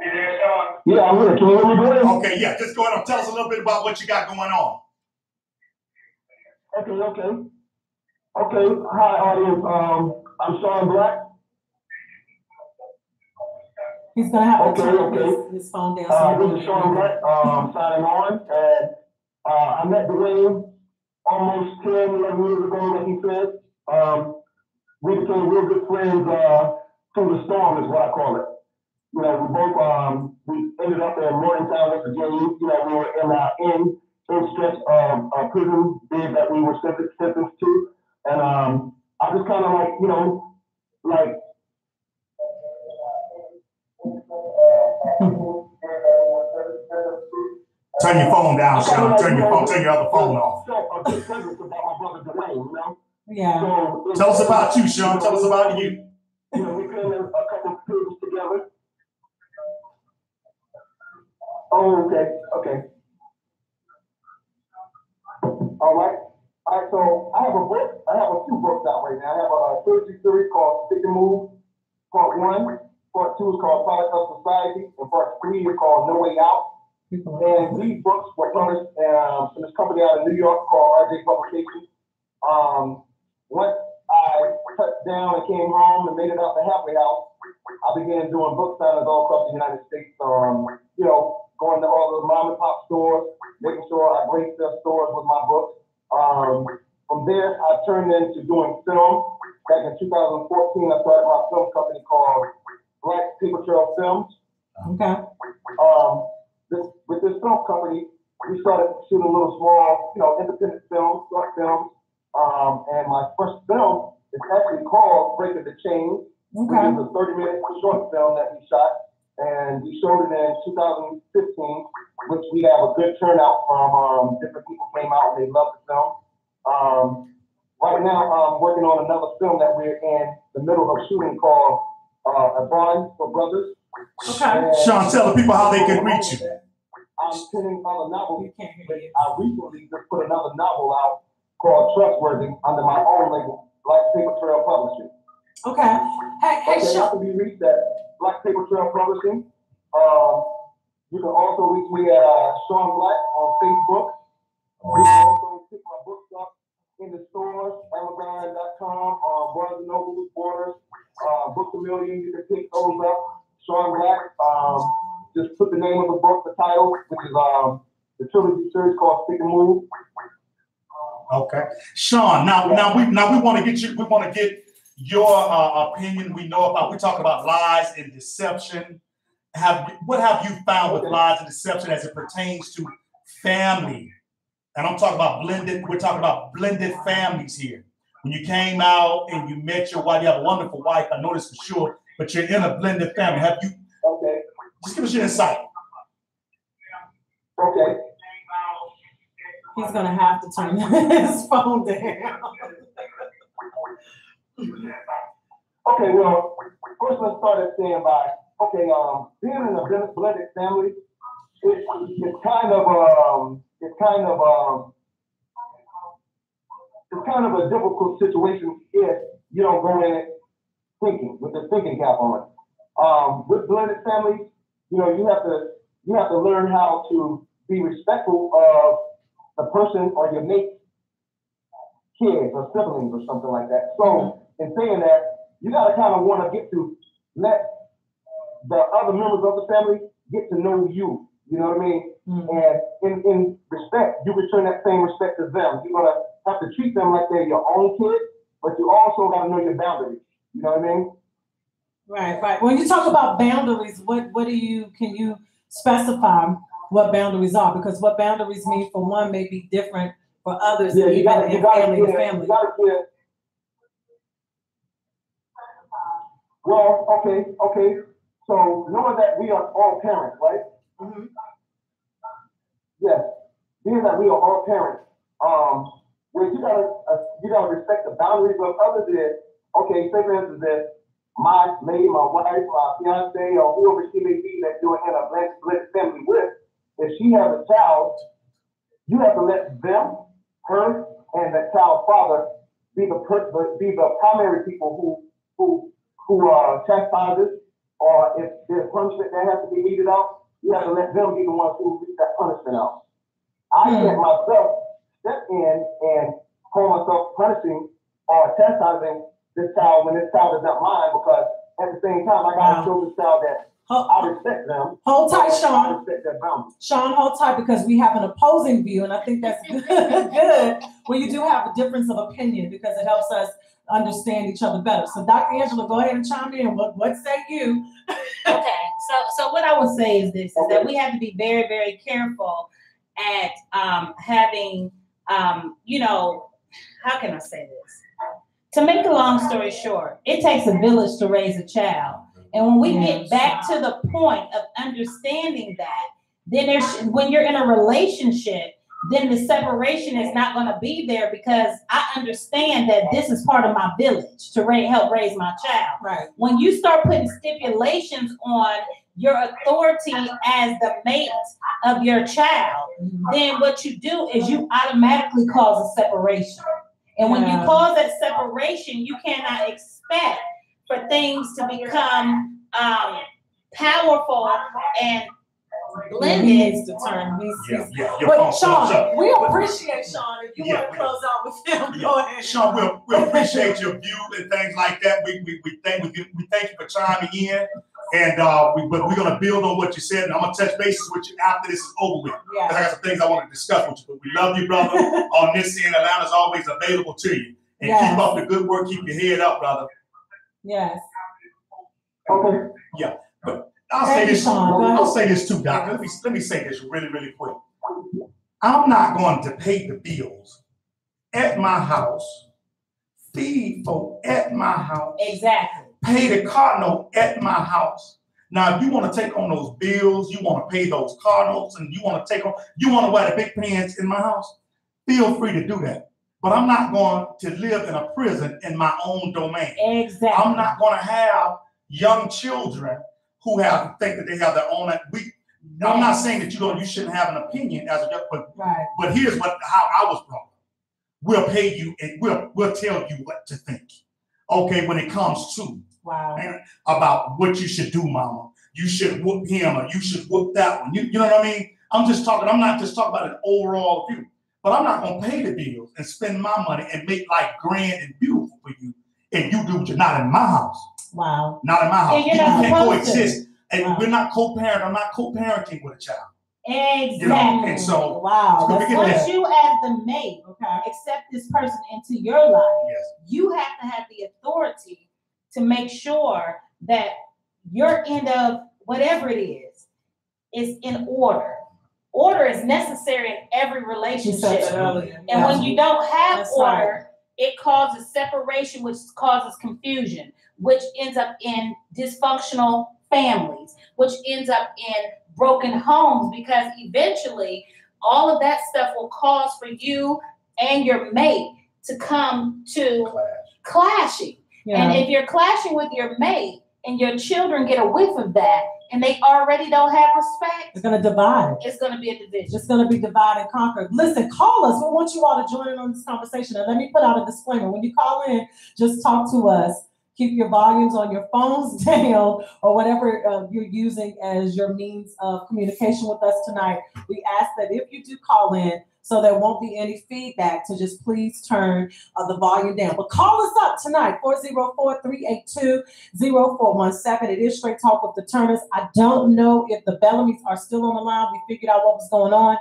You there, Sean? Yeah, I'm here. Can you hear me, Dwayne? Okay, yeah. Just go ahead and tell us a little bit about what you got going on. Okay. Hi, audience. I'm Sean Black. He's going to have to turn his phone down. This is Sean Black, signing on. And I met Dwayne almost 10, 11 years ago, like he said. We became real good friends through the storm, is what I call it. You know, we both, we ended up in Morgantown, West Virginia. You know, we were in our in stretch of prison bid that we were sentenced to. And I just kind of like, you know, like, turn your phone down, Sean. Turn your other phone off. So, a good presence about my brother Dwayne, you know? Yeah. So, tell us about you, Sean. Tell us about you. You know, we came in a couple of periods together. Oh, okay. All right, so I have a book. I have a few books out right now. I have a trilogy series called Stick and Move. Part 1. Part 2 is called Product of Society. And Part 3 is called No Way Out. And these books were published in this company out of New York called RJ Publications. Once I touched down and came home and made it out the halfway house, I began doing book signings all across the United States. You know, going to all the mom and pop stores, making sure I graced their stores with my books. From there, I turned into doing film. Back in 2014, I started my film company called Black Paper Trail Films. Okay. With this film company, we started shooting a little small, you know, independent films, short films. And my first film is actually called Breaking the Chain, which is a 30-minute short film that we shot. And we showed it in 2015, which we have a good turnout from. Different people came out and they loved the film. Right now, I'm working on another film that we're in the middle of shooting called A Bond for Brothers. Okay. Sean, tell the people how they can reach you. I'm penning other novels. I recently just put another novel out called Trustworthy under my own label, Black Paper Trail Publishing. Okay. Hey, Sean. I can be reached at Black Paper Trail Publishing. You can also reach me at Sean Black on Facebook. You can also pick my books up in the stores, Amazon.com, Barnes & Noble, Borders, Books A Million. You can pick those up. Sean Black. just put the name of the book, the title, which is the trilogy series called Stick and Move. Okay, Sean. Now we want to get you. We want to get your opinion. We know about. We talk about lies and deception. What have you found with lies and deception as it pertains to family? And I'm talking about blended. We're talking about blended families here. When you came out and you met your wife, you have a wonderful wife. I know this for sure. But you're in a blended family. Have you? Okay. Just give us your insight. Okay. He's gonna have to turn his phone down. Okay, well, first let's start at saying by being in a blended family, it's kind of a difficult situation if you don't go in it thinking with the thinking cap on. With blended families, you have to learn how to be respectful of the person or your mate's kids or siblings or something like that. So in saying that, you gotta kind of want to get to let the other members of the family get to know you. You know what I mean? And in respect, you return that same respect to them. You're gonna have to treat them like they're your own kids, but you also gotta know your boundaries. You know what I mean? Right. When you talk about boundaries, can you specify what boundaries are? Because what boundaries mean for one may be different for others. Yeah, you gotta family. Well, okay. So knowing that we are all parents, right? Mm-hmm. Yes. Being that we are all parents, where you gotta respect the boundaries of others. Okay, say for instance that my lady, my wife, my fiance, or whoever she may be that you're in a blended family with, if she has a child, you have to let them, her, and that child's father be the primary people who chastises, or if there's punishment that has to be meted out, you have to let them be the ones who meet that punishment out. I can't myself step in and call myself punishing or chastising this child when this child is not mine, because at the same time I gotta show this child that I respect them. Hold tight, Sean. I respect their boundaries. Sean, hold tight, because we have an opposing view, and I think that's good when you do have a difference of opinion, because it helps us understand each other better. So Dr. Angela, go ahead and chime in. What say you? Okay, so what I would say is this, is that we have to be very, very careful at having, how can I say this? To make a long story short, it takes a village to raise a child. And when we get back to the point of understanding that, then when you're in a relationship, then the separation is not going to be there, because I understand that this is part of my village to help raise my child. Right. When you start putting stipulations on your authority as the mate of your child, then what you do is you automatically cause a separation. And when you cause that separation, you cannot expect for things to become powerful and blended. He needs to turn. But Sean, we appreciate Sean. If you want to close out with him, go ahead. Sean, we appreciate your view and things like that. We thank you for chiming in, and but we're gonna build on what you said, and I'm gonna touch bases with you after this is over with. Because I got some things I want to discuss with you. But we love you, brother. On this end, Atlanta's always available to you, and keep up the good work. Keep your head up, brother. Yes. Okay. Yeah, but I'll say this too, Doctor. Let me say this really, really quick. I'm not going to pay the bills at my house, feed folk at my house, Exactly. pay the car note at my house. Now, if you want to take on those bills, you want to pay those car notes, and you want to wear the big pants in my house, feel free to do that. But I'm not going to live in a prison in my own domain. Exactly. I'm not going to have young children who think that they have their own. I'm not saying that you shouldn't have an opinion as a young, but here's how I was brought up. We'll pay you and we'll tell you what to think. Okay, when it comes to about what you should do, mama. You should whoop him or you should whoop that one. You know what I mean? I'm not just talking about an overall view. But I'm not going to pay the bills and spend my money and make life grand and beautiful for you. And you do what you're not in my house. Wow. Not in my house. You can't coexist. And we're not co-parent. I'm not co-parenting with a child. Exactly. You know, and so wow. Once you as the mate accept this person into your life, yes, you have to have the authority to make sure that your end of whatever it is in order. Order is necessary in every relationship. And when you don't have order, it causes separation, which causes confusion, which ends up in dysfunctional families, which ends up in broken homes, because eventually all of that stuff will cause for you and your mate to come to clashing. Yeah. And if you're clashing with your mate and your children get a whiff of that and they already don't have respect, it's going to divide. It's going to be a division. It's going to be divide and conquer. Listen, call us. We want you all to join in on this conversation. And let me put out a disclaimer. When you call in, just talk to us. Keep your volumes on your phones down or whatever you're using as your means of communication with us tonight. We ask that if you do call in, so there won't be any feedback, to just please turn the volume down. But call us up tonight, 404-382-0417. It is Straight Talk with the Turners. I don't know if the Bellamy's are still on the line. We figured out what was going on.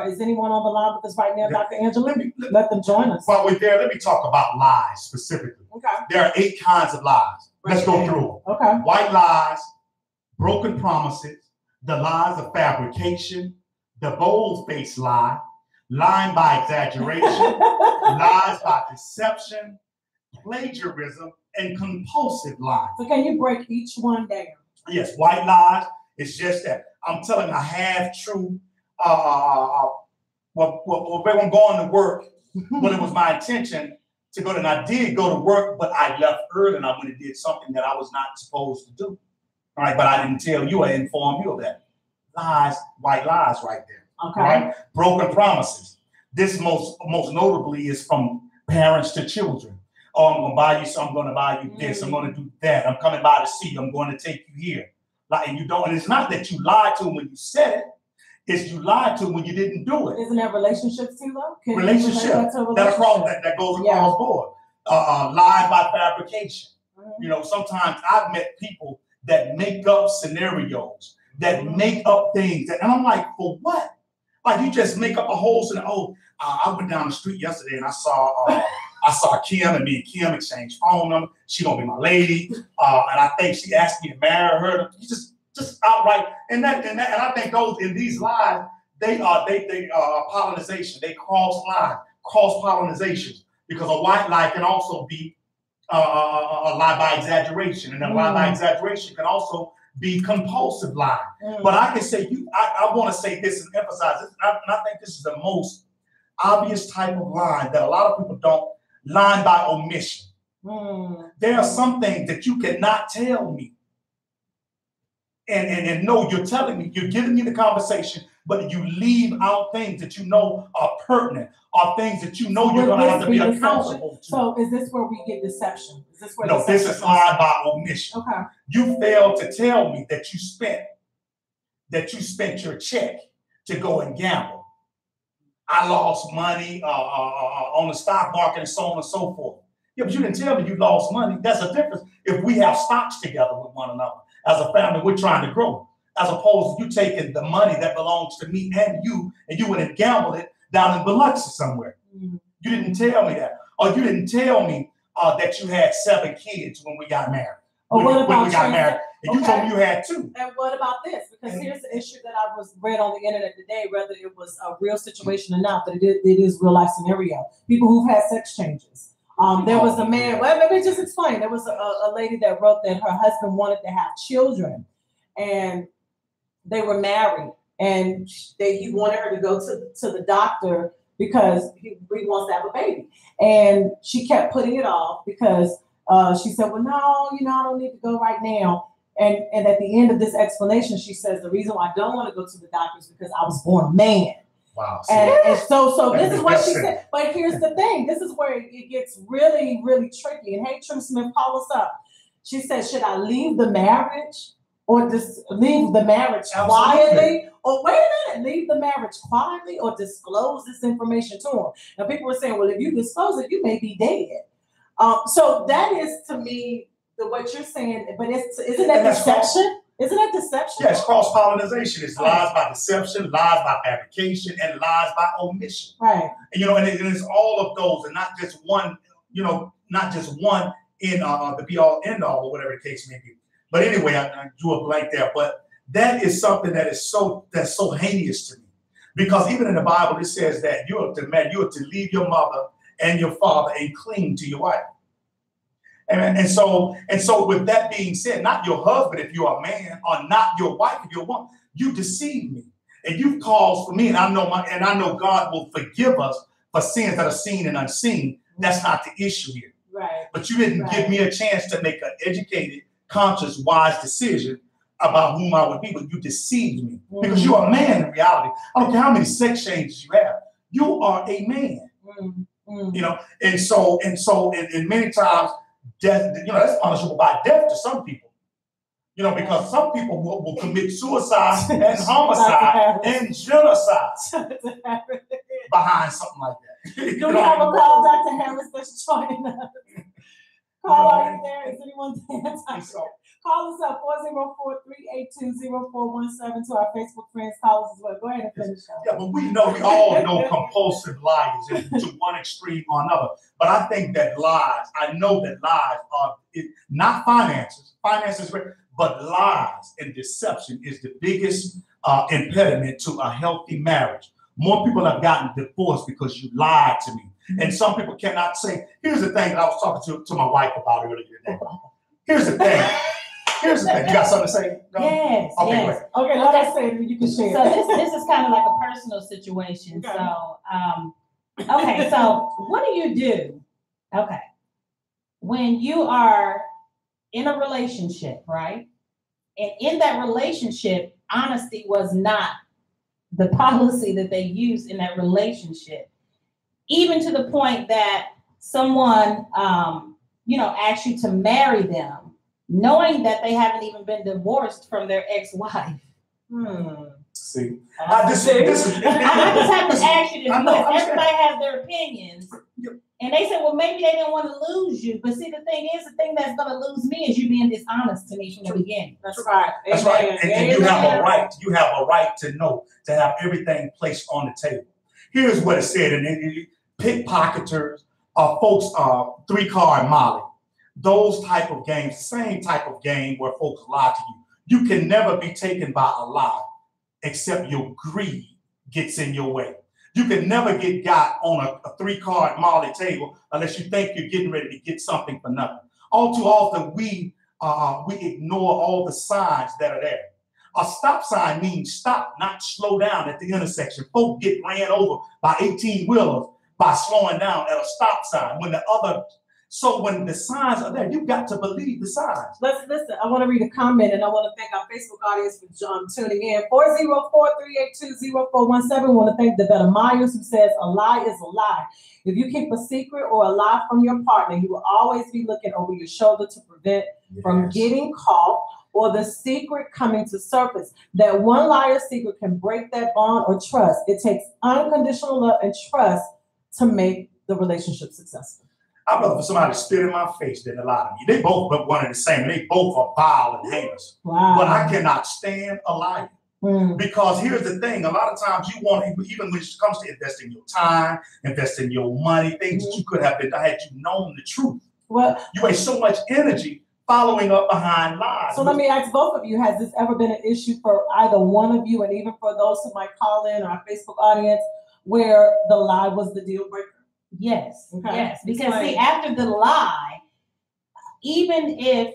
Is anyone on the line with us right now, Dr. Angela? Let them join us. While we're there, let me talk about lies specifically. Okay. There are 8 kinds of lies. Let's go through them. Okay. White lies, broken promises, the lies of fabrication, the bold-faced lie, lying by exaggeration, lies by deception, plagiarism, and compulsive lies. So can you break each one down? Yes, white lies. It's just that I'm telling a half-true. When I'm going to work, when it was my intention to go, and I did go to work, but I left early and I went and did something that I was not supposed to do. All right, but I didn't tell you, I informed you of that. Lies, white lies right there. Okay. Right? Broken promises. This most notably is from parents to children. Oh, I'm gonna buy you something, I'm gonna buy you this, I'm gonna do that, I'm coming by to see you, I'm going to take you here. Like, and you don't, and it's not that you lied to them when you said it. Is you lied to when you didn't do it. Isn't that relationships too, though? Relationship. That goes across board. Lie by fabrication. Mm-hmm. You know, sometimes I've met people that make up scenarios, that make up things, and I'm like, for what? Like, you just make up a whole scenario. I went down the street yesterday and I saw Kim, and me and Kim exchanged phone numbers. She gonna be my lady, and I think she asked me to marry her. You just outright, and I think those in these lies, they pollinization. They cross pollinization, because a white lie can also be a lie by exaggeration, and a lie by exaggeration can also be compulsive lie. But I can say I want to say this and emphasize this, and I think this is the most obvious type of lie that a lot of people don't. Lie by omission. There are some things that you cannot tell me. And no, you're telling me, you're giving me the conversation, but you leave out things that you know are pertinent, or things that you know you're going to have to be accountable to. So is this where we get deception? Is this where no, this is lie by omission. Okay. You failed to tell me that you spent your check to go and gamble. I lost money on the stock market and so on and so forth. Yeah, but you didn't tell me you lost money. That's a difference. If we have stocks together with one another, as a family, we're trying to grow, as opposed to you taking the money that belongs to me and you went and gambled it down in Biloxi somewhere. You didn't tell me that. Or you didn't tell me that you had 7 kids when we got married. When we got married. And you told me you had 2. And what about this? Because here's the issue that I read on the internet today, whether it was a real situation or not, but it is real life scenario. People who've had sex changes. There was a man, well, let me just explain. There was a lady that wrote that her husband wanted to have children, and they were married, and he wanted her to go to the doctor because he wants to have a baby. And she kept putting it off because she said, well, no, I don't need to go right now. And at the end of this explanation, she says, the reason why I don't want to go to the doctor is because I was born a man. Wow. And so this is what she said. But here's the thing. This is where it gets really, really tricky. And hey, Trim Smith, call us up. She said, should I leave the marriage or just leave the marriage quietly? Or wait a minute, leave the marriage quietly or disclose this information to him? Now, people are saying, well, if you disclose it, you may be dead. So that is, to me, what you're saying. But isn't that deception? Isn't that deception? Yeah, it's cross-pollination. It's lies by deception, lies by fabrication, and lies by omission. Right. And, and it's all of those, and not just one, not just one in the be-all, end-all, or whatever the case may be. But anyway, I drew a blank there. But that is something that's so heinous to me. Because even in the Bible, it says that you are to leave your mother and your father and cling to your wife. And so with that being said, not your husband if you're a man, or not your wife if you're a woman, you deceived me. And you've caused for me, and I know God will forgive us for sins that are seen and unseen. That's not the issue here. Right. But you didn't give me a chance to make an educated, conscious, wise decision about whom I would be, but you deceived me. Because you're a man in reality. I don't care how many sex changes you have. You are a man. And so many times death, that's punishable by death to some people. Because some people will commit suicide and homicide and genocide behind something like that. Do we have a call, Dr. Harris, that's joining us? Call, are you there? Is anyone there? Call us up, 404-382-0417 to our Facebook friends. Call us as well. Go ahead and finish up. Yeah, but we all know compulsive liars to one extreme or another. But I think that I know that lies are not finances. Finances, but lies and deception is the biggest impediment to a healthy marriage. More people have gotten divorced because you lied to me. And some people cannot say, here's the thing that I was talking to my wife about earlier today. Here's the thing. You got something to say? No? Yes. Okay, Yes. great. Okay, let us say it. You can share. So this is kind of like a personal situation. Okay. So, okay. So what do you do? Okay. When you are in a relationship, right? And in that relationship, honesty was not the policy that they used in that relationship, even to the point that someone, asked you to marry them, knowing that they haven't even been divorced from their ex-wife. See, I just have to ask you this because everybody has their opinions. And they said, well, maybe they didn't want to lose you. But see, the thing that's going to lose me is you being dishonest to me from the beginning. That's right. That's right. And you have a right. You have a right to know, to have everything placed on the table. Here's what it said. And pickpocketers, folks, 3-card Molly, those type of games, same type of game where folks lie to you. You can never be taken by a lie except your greed gets in your way. You can never get got on a 3-card Molly table unless you think you're getting ready to get something for nothing. All too often, we ignore all the signs that are there. A stop sign means stop, not slow down at the intersection. Folk get ran over by 18-wheelers by slowing down at a stop sign. So when the signs are there, you've got to believe the signs. Let's listen. I want to read a comment, and I want to thank our Facebook audience for tuning in. 404-382-0417. We want to thank Devetta Myers, who says, a lie is a lie. If you keep a secret or a lie from your partner, you will always be looking over your shoulder to prevent from getting caught or the secret coming to surface. That one liar's secret can break that bond or trust. It takes unconditional love and trust to make the relationship successful. I'd rather for somebody to spit in my face than to lie to me. They both but one and the same. They both are vile and heinous. Wow. But I cannot stand a liar. Because here's the thing. A lot of times you want, even when it comes to investing your time, investing your money, things that you could have been had you known the truth. Well, you waste so much energy following up behind lies. So let me ask both of you, has this ever been an issue for either one of you, and even for those who might call in our Facebook audience, where the lie was the deal breaker? Yes. Okay. Yes. Because see, after the lie, even if,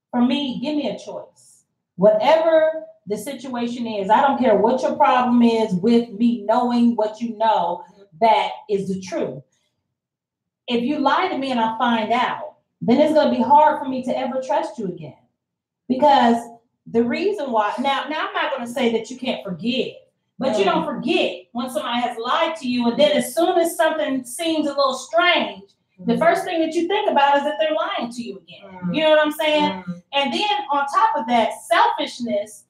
for me, give me a choice. Whatever the situation is, I don't care what your problem is with me knowing what you know, that is the truth. If you lie to me and I find out, then it's going to be hard for me to ever trust you again. Because the reason why, now I'm not going to say that you can't forgive. But you don't forget when somebody has lied to you, and then as soon as something seems a little strange, the first thing that you think about is that they're lying to you again. You know what I'm saying? And then on top of that, selfishness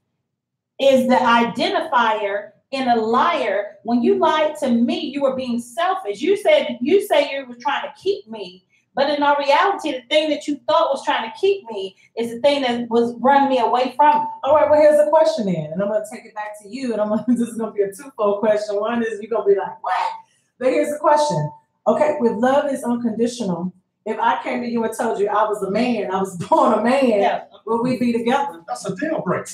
is the identifier in a liar. When you lied to me, you were being selfish. You say you were trying to keep me But in our reality, the thing that you thought was trying to keep me is the thing that was running me away from you. All right, well, here's a question then, and I'm going to take it back to you, and this is going to be a twofold question. One is you're going to be like, what? But here's the question. Okay, if love is unconditional, if I came to you and told you I was a man, I was born a man, will we be together? That's a deal breaker.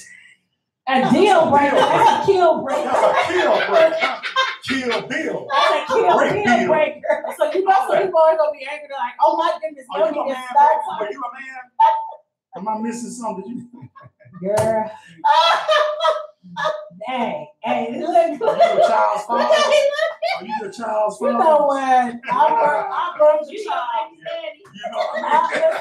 A deal breaker. That's a kill breaker. That's a kill breaker. Kill Bill. That's a kill breaker. So you know some people are going to be angry, like, oh my goodness, Are you a man? Are you a man? Am I missing something? Girl. Dang. Hey, look. Are you a child's father? Are you a child's father? You know what? I birthed a child. You know what I mean?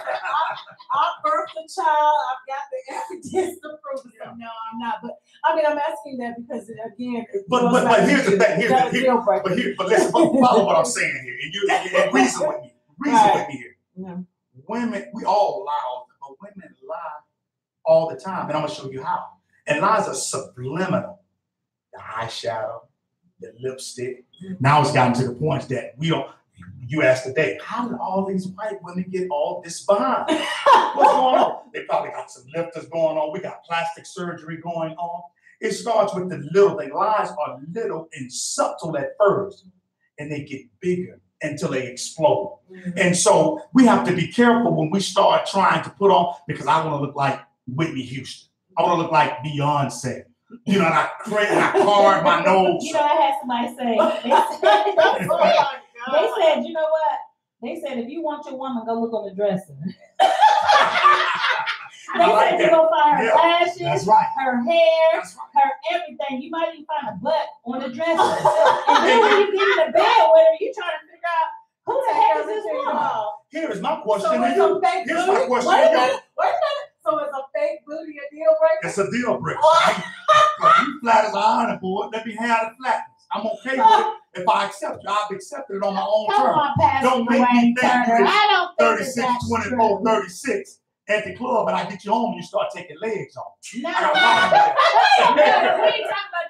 I birthed a child. I've got the evidence to prove it. So no, I'm not. But I mean, I'm asking that because again. But here's the thing. But let's follow what I'm saying here, and reason with me. Reason with me here. Yeah. Women, we all lie, but women lie all the time, and I'm gonna show you how. And lies are subliminal. The eyeshadow, the lipstick. Now it's gotten to the point that we don't. You asked today, how did all these white women get all this behind? What's going on? They probably got some lifters going on. We got plastic surgery going on. It starts with the little thing. Lies are little and subtle at first, and they get bigger until they explode. Mm-hmm. And so we have to be careful when we start trying to put on, because I want to look like Whitney Houston. I want to look like Beyonce. You know, and I carved my nose. You know, I had somebody say, they said, you know what? They said, if you want your woman, go look on the dresser. They said you're going to find her lashes, that's right, her hair, her everything. You might even find a butt on the dresser. And then when you get in the bed with her, you're trying to figure out, who the heck is this woman? Here is my question to you. Here's my question to you. Wait a minute. So is a fake booty a deal breaker? It's a deal breaker. Because you flat as an iron board, let me have the flatness. I'm okay with it. If I accept you, I've accepted it on my own terms. Don't make me think you're 36, 24, 36 at the club, and I get you home and you start taking legs off. No, we ain't talking about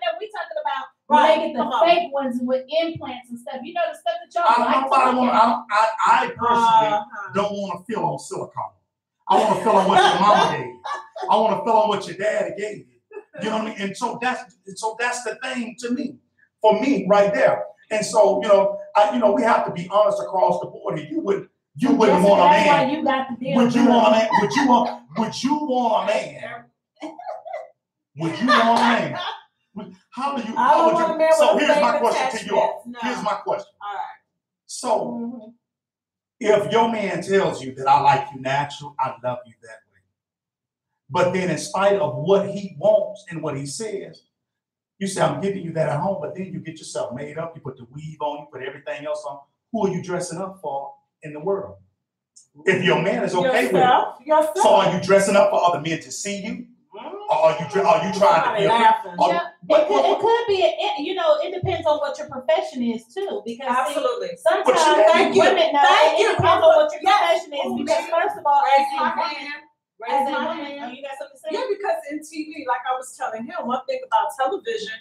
that. We talking about when they get the fake ones with implants and stuff. You know the stuff that y'all I personally don't want to feel on silicone. I want to feel on what your mama gave you. I want to feel on what your daddy gave you. You know what I mean? And so that's the thing to me, for me right there. And so we have to be honest across the board here. You wouldn't want a man. That's why you got the deal. Would you want a man? Would you want a man? Would you want a man? How do you? So here's my question to you all. Here's my question. All right. So if your man tells you that I like you natural, I love you that way. But then in spite of what he wants and what he says, you say, I'm giving you that at home, but then you get yourself made up, you put the weave on, you put everything else on. Who are you dressing up for in the world? If your man is okay with it, so are you dressing up for other men to see you? Or are you trying to be it could be, it depends on what your profession is too. Because absolutely. Sometimes women know it depends on what your profession is. Because first of all, raise my hand. You got something to say? Yeah, because in TV, like I was telling him, one thing about television,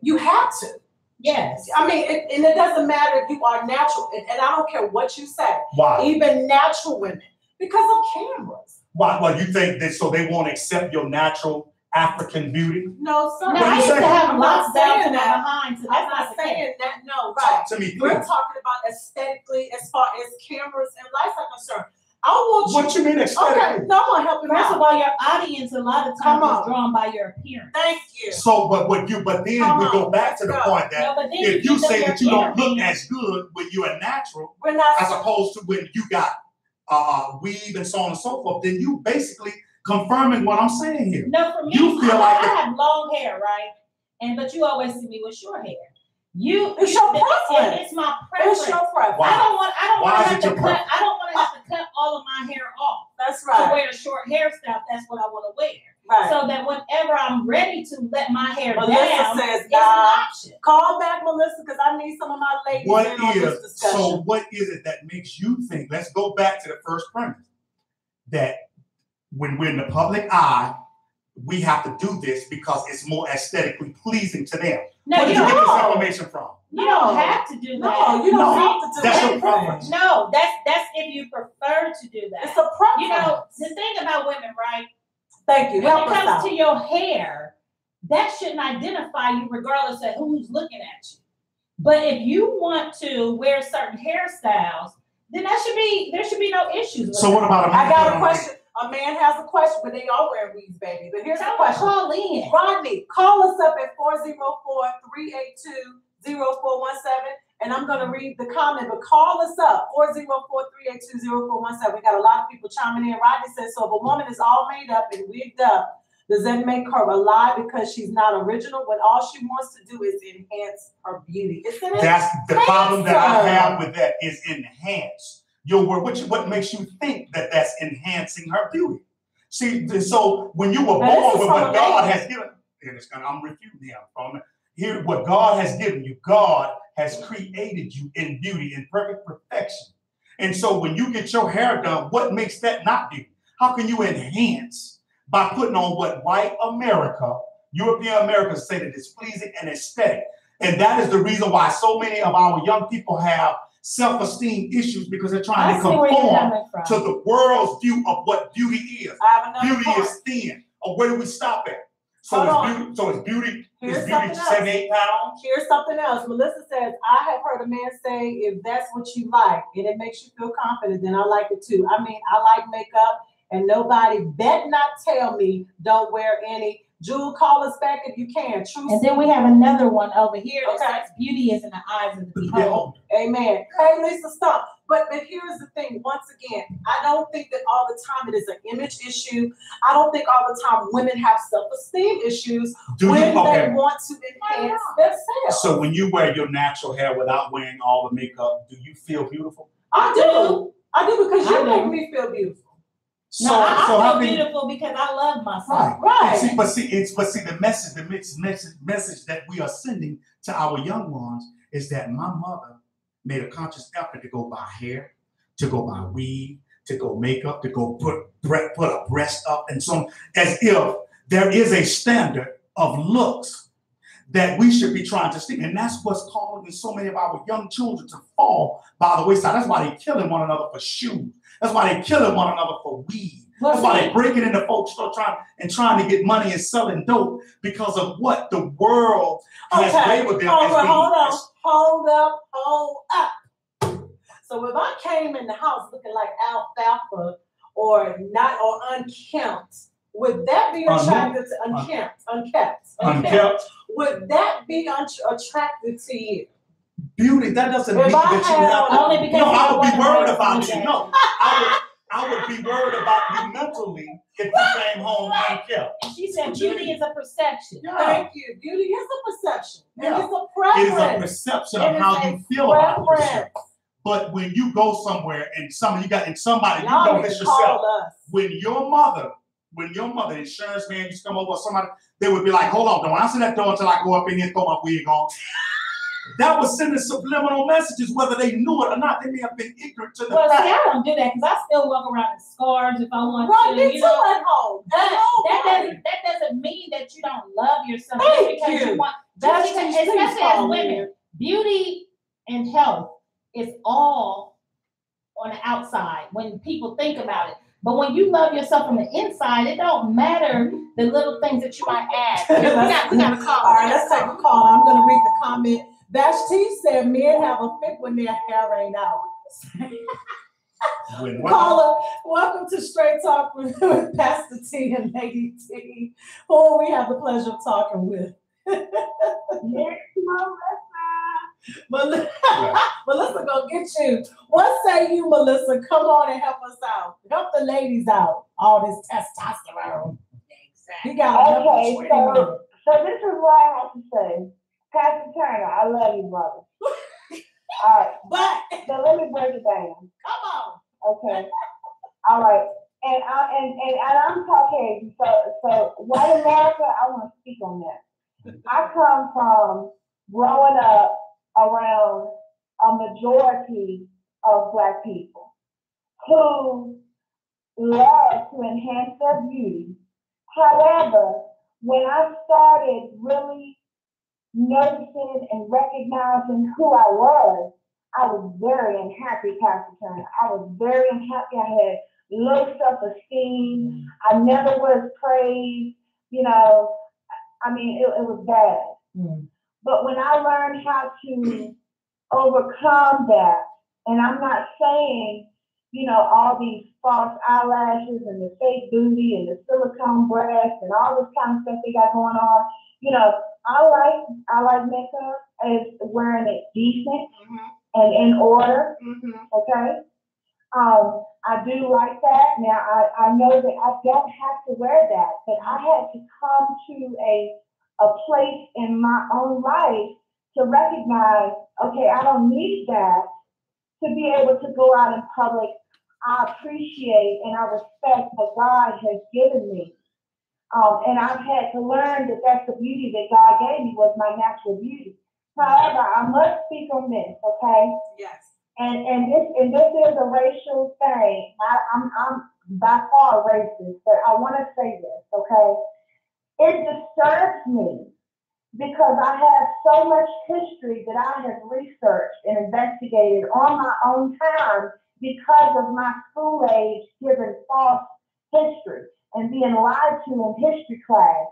you have to. Yes. I mean, and it doesn't matter if you are natural, and I don't care what you say. Why? Even natural women, because of cameras. Why? Well, you think that so they won't accept your natural African beauty? No, sir. No, I used to have lots down to my behind. So I'm not saying that. No, right. Talk to me, please. We're talking about aesthetically, as far as cameras and lights are concerned. I want you. What you mean aesthetically? Okay, no, I'm gonna help you. First of all, your audience a lot of times is drawn by your appearance. Thank you. So, but then we go back to the point that if you say that you don't look as good when you are natural, as opposed to when you got weave and so on and so forth, then you basically confirming what I'm saying here. No, for me, I have long hair, right? But you always see me with short hair. It's your preference. It's my preference. It's your preference. I don't want to have to cut all of my hair off. That's right. To wear a short hairstyle, that's what I want to wear. Right. So that whenever I'm ready to let my hair Melissa down, says, it's an option. Call back Melissa because I need some of my ladies in on this discussion. What is it that makes you think? Let's go back to the first premise that when we're in the public eye, we have to do this because it's more aesthetically pleasing to them. No, Where did you you get this don't. information from? You don't have to do that. No, you don't have to do That's that. your preference. No, that's if you prefer to do that. It's a preference. You know, the thing about women, right? Thank you. When Help it us comes out. to your hair, that shouldn't identify you regardless of who's looking at you. But if you want to wear certain hairstyles, then there should be no issues with So what about a man? I got a question. A man has a question, but they all wear weaves, baby. But here's the question. Call in. Rodney, call us up at 404-382-0417, and I'm going to read the comment, but call us up, 404-382-0417. We got a lot of people chiming in. Rodney says, so if a woman is all made up and wigged up, does that make her a lie because she's not original when all she wants to do is enhance her beauty? That's the problem that I have with that is enhance. Your word, what makes you think that that's enhancing her beauty? See, so when you were born with what God has given, I'm refuting him from it. Here, what God has given you, God has created you in beauty, in perfect perfection. And so when you get your hair done, what makes that not beauty? How can you enhance by putting on what white America, European Americans say that it's pleasing and aesthetic? And that is the reason why so many of our young people have self-esteem issues because they're trying to conform to the world's view of what beauty is. Beauty is thin. Or where do we stop at? So it's beauty. Is beauty 78 pounds? Here's something else. Melissa says, I have heard a man say, if that's what you like and it makes you feel confident, then I like it too. I mean, I like makeup and nobody bet not tell me don't wear any. Jewel, call us back if you can. True. And then we have another one over here that says beauty is in the eyes of the beholder. Amen. Hey, Lisa, stop. But here's the thing. Once again, I don't think that all the time it is an image issue. I don't think all the time women have self-esteem issues they want to enhance themselves. So when you wear your natural hair without wearing all the makeup, do you feel beautiful? I do. I do because you make me feel beautiful. No, I feel beautiful because I love myself. Right. See, the message that we are sending to our young ones is that my mother made a conscious effort to go buy hair, to go buy weave, to go makeup, to go put a breast up, and so on, as if there is a standard of looks that we should be trying to stick. And that's what's causing so many of our young children to fall by the wayside. That's why they're killing one another for shoes. That's why they're killing one another for weed. That's why they're breaking into folks trying to get money and selling dope because of what the world has labeled them as being. Hold up. So if I came in the house looking like alfalfa or unkempt, would that be attractive to unkept? Would that be attractive to you? Beauty, that doesn't mean that you have only because I would be worried about you. No, I would be worried about you mentally if you came home unkept. And she said beauty is a perception. Yeah. Thank you. Beauty is a perception. Yeah. And it's a preference. It is a perception of how you feel about yourself. But when you go somewhere and somebody you know this yourself. When your mother, insurance man used to come over or somebody, they would be like, hold on, don't answer that door until I go up in here and throw my wig on. That was sending subliminal messages, whether they knew it or not. They may have been ignorant to the fact. See, I don't do that because I still walk around in scars if I want to. Me too at home. That doesn't mean that you don't love yourself. Because you want, especially as women, beauty and health is all on the outside when people think about it. But when you love yourself from the inside, it don't matter the little things that you might add. we got a call. All right, let's take a call. I'm going to read the comment. T said men have a fit when their hair ain't out. Caller, welcome to Straight Talk with Pastor T and Lady T, who we have the pleasure of talking with. Melissa gonna get you. What say you, Melissa? Come on and help us out. Help the ladies out. All this testosterone. Exactly. You got okay, so this is what I have to say. Pastor Turner, I love you, brother. All right. But so let me break it down. Come on. Okay. All right. And I'm talking, so white America, I want to speak on that. I come from growing up around a majority of Black people who love to enhance their beauty However, when I started really noticing and recognizing who I was very unhappy, Pastor Turner. I was very unhappy. I had low self-esteem. I never was praised. You know, I mean, it was bad. But when I learned how to overcome that, and I'm not saying, you know, all these false eyelashes and the fake booty and the silicone breasts and all this kind of stuff they got going on. You know, I like makeup as wearing it decent and in order. Okay. I do like that. Now I know that I don't have to wear that, but I had to come to a place in my own life to recognize, okay, I don't need that to be able to go out in public. I appreciate and I respect what God has given me. And I've had to learn that that's the beauty that God gave me was my natural beauty. However, I must speak on this, okay? Yes. And this is a racial thing. I'm by far racist, but I want to say this, okay? It disturbs me because I have so much history that I have researched and investigated on my own time because of my school age given false history and being lied to in history class.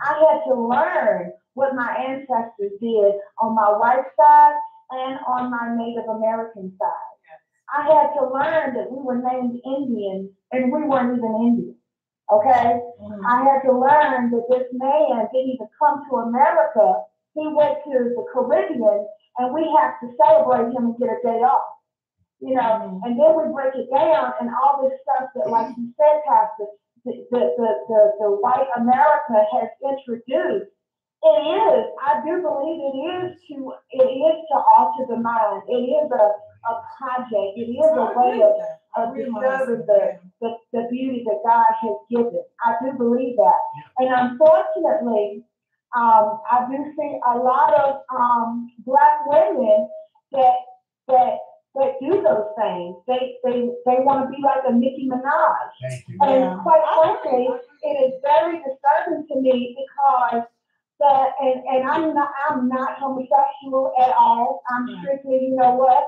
I had to learn what my ancestors did on my white side and on my Native American side. I had to learn that we were named Indians and we weren't even Indians. Okay? I had to learn that this man didn't even come to America. He went to the Caribbean and we have to celebrate him and get a day off. You know, and then we break it down and all this stuff that, like you said, Pastor, the white America has introduced. It is, I do believe it is to alter the mind. It is a project. It is a way of preserving the beauty that God has given. I do believe that. And unfortunately, I do see a lot of Black women that do those things. They want to be like a Nicki Minaj. And quite frankly, it is very disturbing to me because and I'm not homosexual at all. I'm strictly, you know what?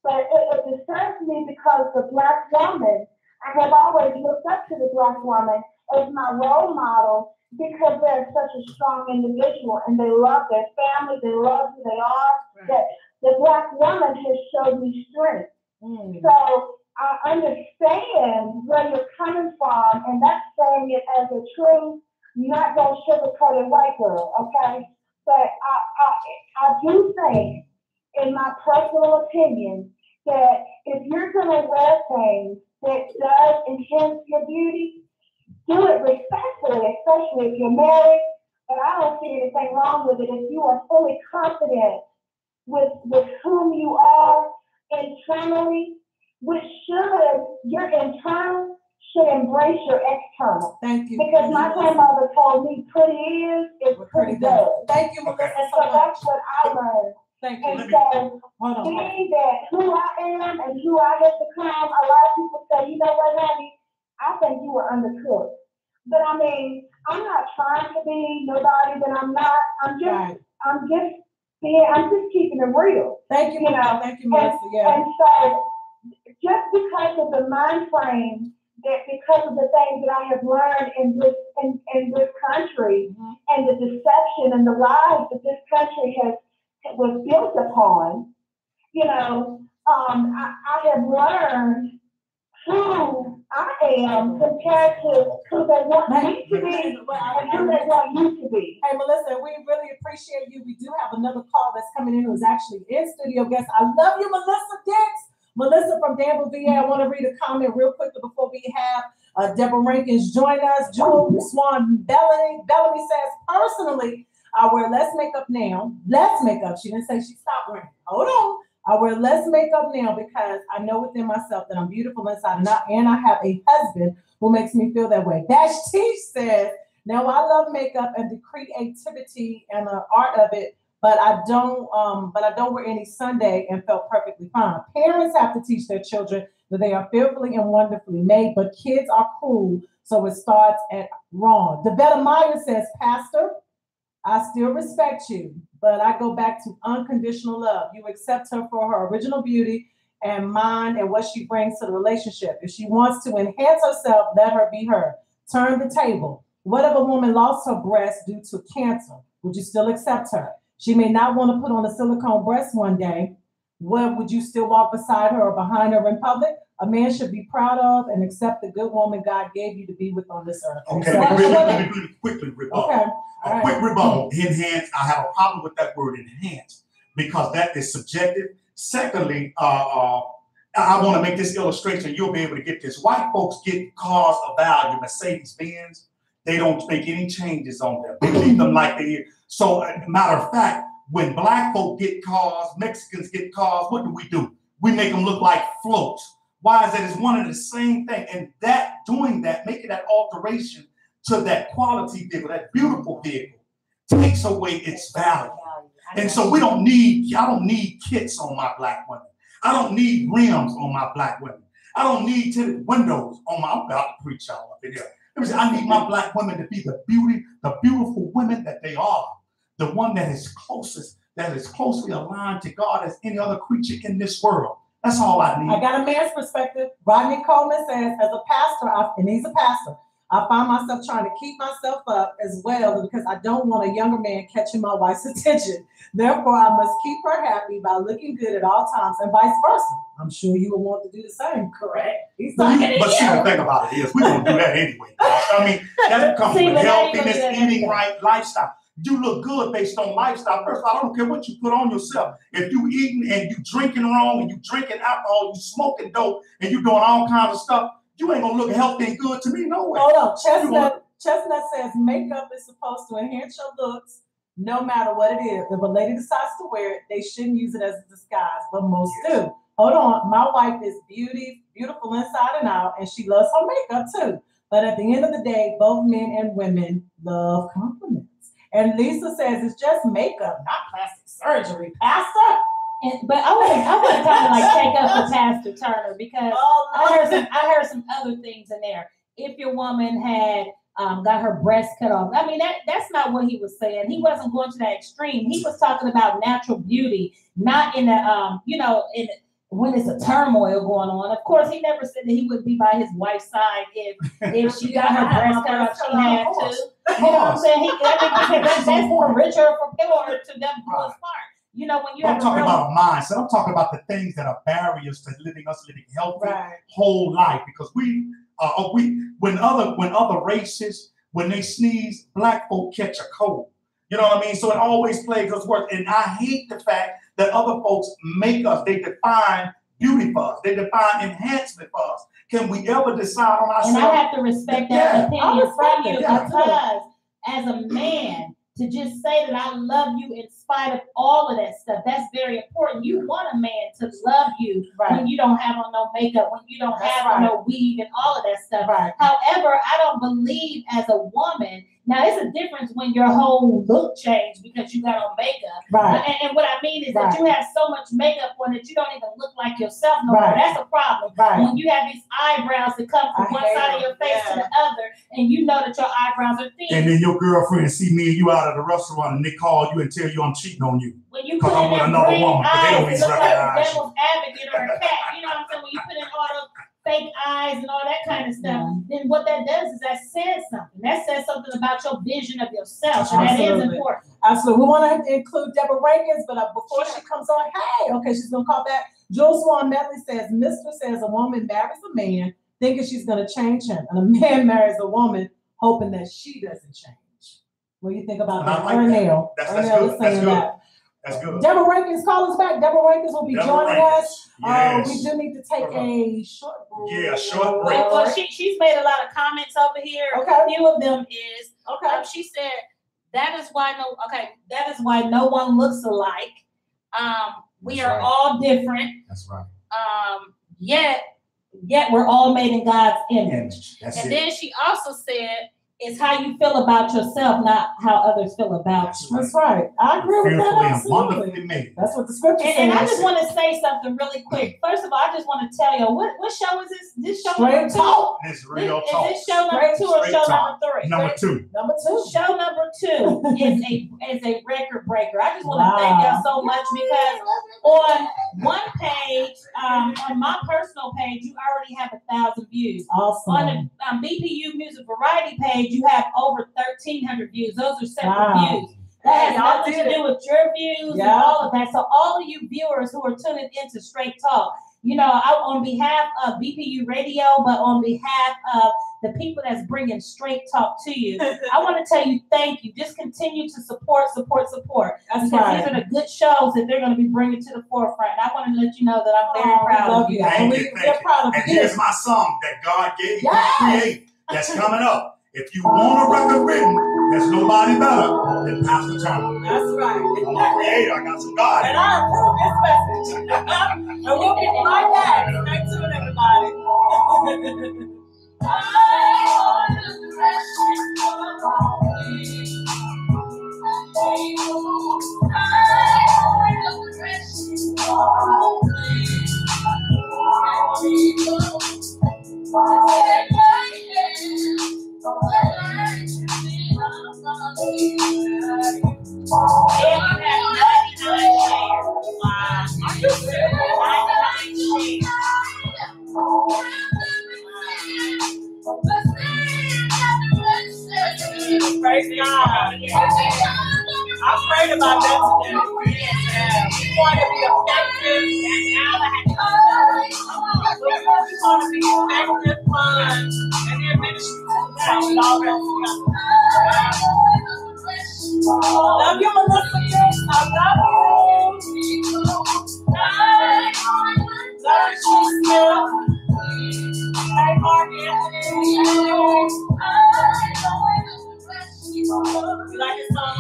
But it disturbs me because the Black woman, I have always looked up to the Black woman as my role model because they're such a strong individual and they love their family, they love who they are. That the Black woman has showed me strength. So I understand where you're coming from, and that's saying it as a true, not gonna sugarcoat it white girl, okay? But I do think, in my personal opinion, that if you're gonna wear things that does enhance your beauty, do it respectfully, especially if you're married. But I don't see anything wrong with it if you are fully confident with whom you are internally, your internal should embrace your external. Thank you. Because my grandmother told me pretty is pretty good. Thank you, Melissa. And so that's what I learned. Thank you. And so being that who I am and who I have become, a lot of people say, you know what, honey, I think you were undercooked. But I mean, I'm not trying to be nobody that I'm not. I'm just keeping it real. Thank you, thank you, Melissa. And so just because of the mind frame, that because of the things that I have learned in this country and the deception and the lies that this country was built upon, you know, I have learned who I am compared to who they want me to be and who they want you to be. Hey, Melissa, we really appreciate you. We do have another call that's coming in who's actually in studio guest. I love you, Melissa Dix. Melissa from Danville, VA. I want to read a comment real quickly before we have Deborah Rankins join us. Jewel Swan Bellamy says, personally, I wear less makeup now. Less makeup. She didn't say she stopped wearing. Hold on. I wear less makeup now because I know within myself that I'm beautiful inside and I have a husband who makes me feel that way. Dash T says, now I love makeup and the creativity and the art of it, but I don't wear any Sunday and felt perfectly fine. Parents have to teach their children that they are fearfully and wonderfully made, but kids are cruel, so it starts at wrong. Devetta Meyer says, Pastor, I still respect you, but I go back to unconditional love. You accept her for her original beauty and mind and what she brings to the relationship. If she wants to enhance herself, let her be her. Turn the table. What if a woman lost her breast due to cancer? Would you still accept her? She may not want to put on a silicone breast one day. What, would you still walk beside her or behind her in public? A man should be proud of and accept the good woman God gave you to be with on this earth. Okay, let me quickly rebuttal. Okay. A quick rebuttal. Enhance. I have a problem with that word enhance because that is subjective. Secondly, I want to make this illustration. You'll be able to get this. White folks get cars of value, Mercedes-Benz. They don't make any changes on them. They leave them like they are. So, matter of fact, when black folk get cars, Mexicans get cars, what do? We make them look like floats. Why is that? It's one and the same thing. And doing that, making that alteration to that quality vehicle, that beautiful vehicle, takes away its value. And so I don't need kits on my black women. I don't need rims on my black women. I don't need tinted windows on my, I'm about to preach y'all up in here. I need my black women to be the beautiful women that they are. The one that is closely aligned to God as any other creature in this world. That's all I need. I got a man's perspective. Rodney Coleman says, as a pastor, and he's a pastor, I find myself trying to keep myself up as well because I don't want a younger man catching my wife's attention. Therefore, I must keep her happy by looking good at all times and vice versa. I'm sure you will want to do the same, correct? But see, the thing about it is, we don't do that anyway. I mean, that comes with healthiness, eating right, lifestyle. You look good based on lifestyle. First of all, I don't care what you put on yourself. If you eating and you drinking wrong and you drinking alcohol, you smoking dope, and you doing all kinds of stuff, you ain't gonna look healthy and good to me, no way. Hold on, Chestnut says makeup is supposed to enhance your looks no matter what it is. If a lady decides to wear it, they shouldn't use it as a disguise, but most do. Hold on, my wife is beautiful inside and out, and she loves her makeup too. But at the end of the day, both men and women love compliments. And Lisa says it's just makeup, not plastic surgery, Pastor. But I want to kind of like take up for Pastor Turner because I heard some other things in there. If your woman had got her breast cut off, I mean that's not what he was saying. He wasn't going to that extreme. He was talking about natural beauty, not in the when it's a turmoil going on. Of course, he never said that he would be by his wife's side if she got her breast cut off. She had to. You know what I'm saying? That's for richer or for poorer to them do his part. You know, when you I'm talking about a mindset. I'm talking about the things that are barriers to living healthy whole life. Because when other races, when they sneeze, black folk catch a cold. You know what I mean? So it always plays us worse. And I hate the fact that other folks they define beauty for us. They define enhancement for us. Can we ever decide on ourselves? And I have to respect that opinion from you because as a man, to just say that I love you in spite of all of that stuff, that's very important. You want a man to love you when you don't have on no makeup, when you don't have on no weave and all of that stuff. However, I don't believe as a woman, now it's a difference when your whole look changed because you got on makeup. And what I mean is that you have so much makeup on that you don't even look like yourself no more. That's a problem. When you have these eyebrows that come from one side of your face to the other, and you know that your eyebrows are thin. And then your girlfriend see me and you out at the restaurant and they call you and tell you I'm cheating on you. When you put in them green eyes, it looks like the devil's advocate or a cat. You know what I'm saying? When you put in all those fake eyes and all that kind of stuff, then what that does is that says something. That says something about your vision of yourself. And that is important. Absolutely. We want to include Deborah Rankins, but before she comes on, she's going to call back. Joel Swan Medley says, Mr. says a woman marries a man thinking she's going to change him, and a man marries a woman hoping that she doesn't change. What do you think about that? Ernell. That's good. That's good. Deborah Rankins, call us back. Deborah Rankins will be joining us. Yes. We do need to take a short break. Yeah, short break. Well, she's made a lot of comments over here. Okay. A few of them is she said that is why no one looks alike. We are all different. That's right. Yet we're all made in God's image. That's and it. then she also said it's how you feel about yourself, not how others feel about you. That's right. I agree with that. Fearfully and Absolutely. wonderfully made. That's what the scripture says. And I just want to say something really quick. First of all, I just want to tell you what show is this? This show Straight number 2? talk. This real talk. Is this show number 2 or Straight show talk. number 3? Number 2. Number 2. Show number 2 is a record breaker. I just want to thank y'all so much because on one page, on my personal page, you already have 1,000 views. Awesome. On the BPU Music Variety page, you have over 1,300 views. Those are separate views. That has nothing to do with your views and all of that. So all of you viewers who are tuning into Straight Talk, you know, on behalf of BPU Radio, but on behalf of the people that's bringing Straight Talk to you, I want to tell you thank you. Just continue to support. That's because right. these are the good shows that they're going to be bringing to the forefront. And I want to let you know that I'm very proud of you. Thank you. We're proud of And you. here's my song that God gave me to create that's coming up. If you want a record written, there's nobody better than Pastor Turner. That's right. I'm a creator. I got some God. And I approve this message. And we'll be right back. Stay tuned, everybody. Praise God. I prayed about that today. We want to be effective. We want to be effective, fun, and their ministry love you, Melissa. I love you. Love you, Smith. Hey, Mark Anthony. You like your song?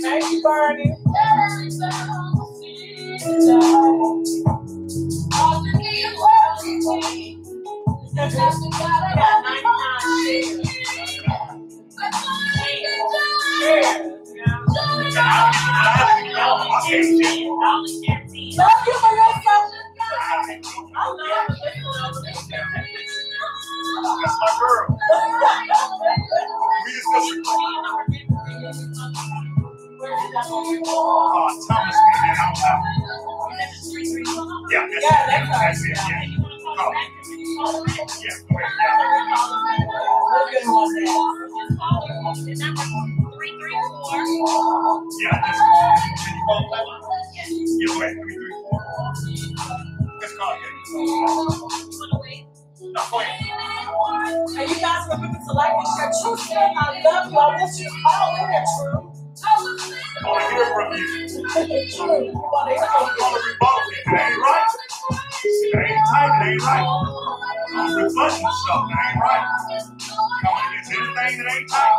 Thank you, Bernie. Love you, Melissa. I love That's my girl. We just Thomas, man. Yeah, that's it. Yeah. Oh. Yeah, go ahead. Yeah, just call. Can you call that? Yeah, go ahead. 334. Let's call it. No, go ahead. And you guys remember to like and share. True, I love you. I wish you all in there, True. I want to hear from you. True. You want to hear from you. I'm rebuttal it. It ain't right. It ain't tight. It ain't right. I'm rebutting stuff. It ain't right. Coming against anything that ain't tight.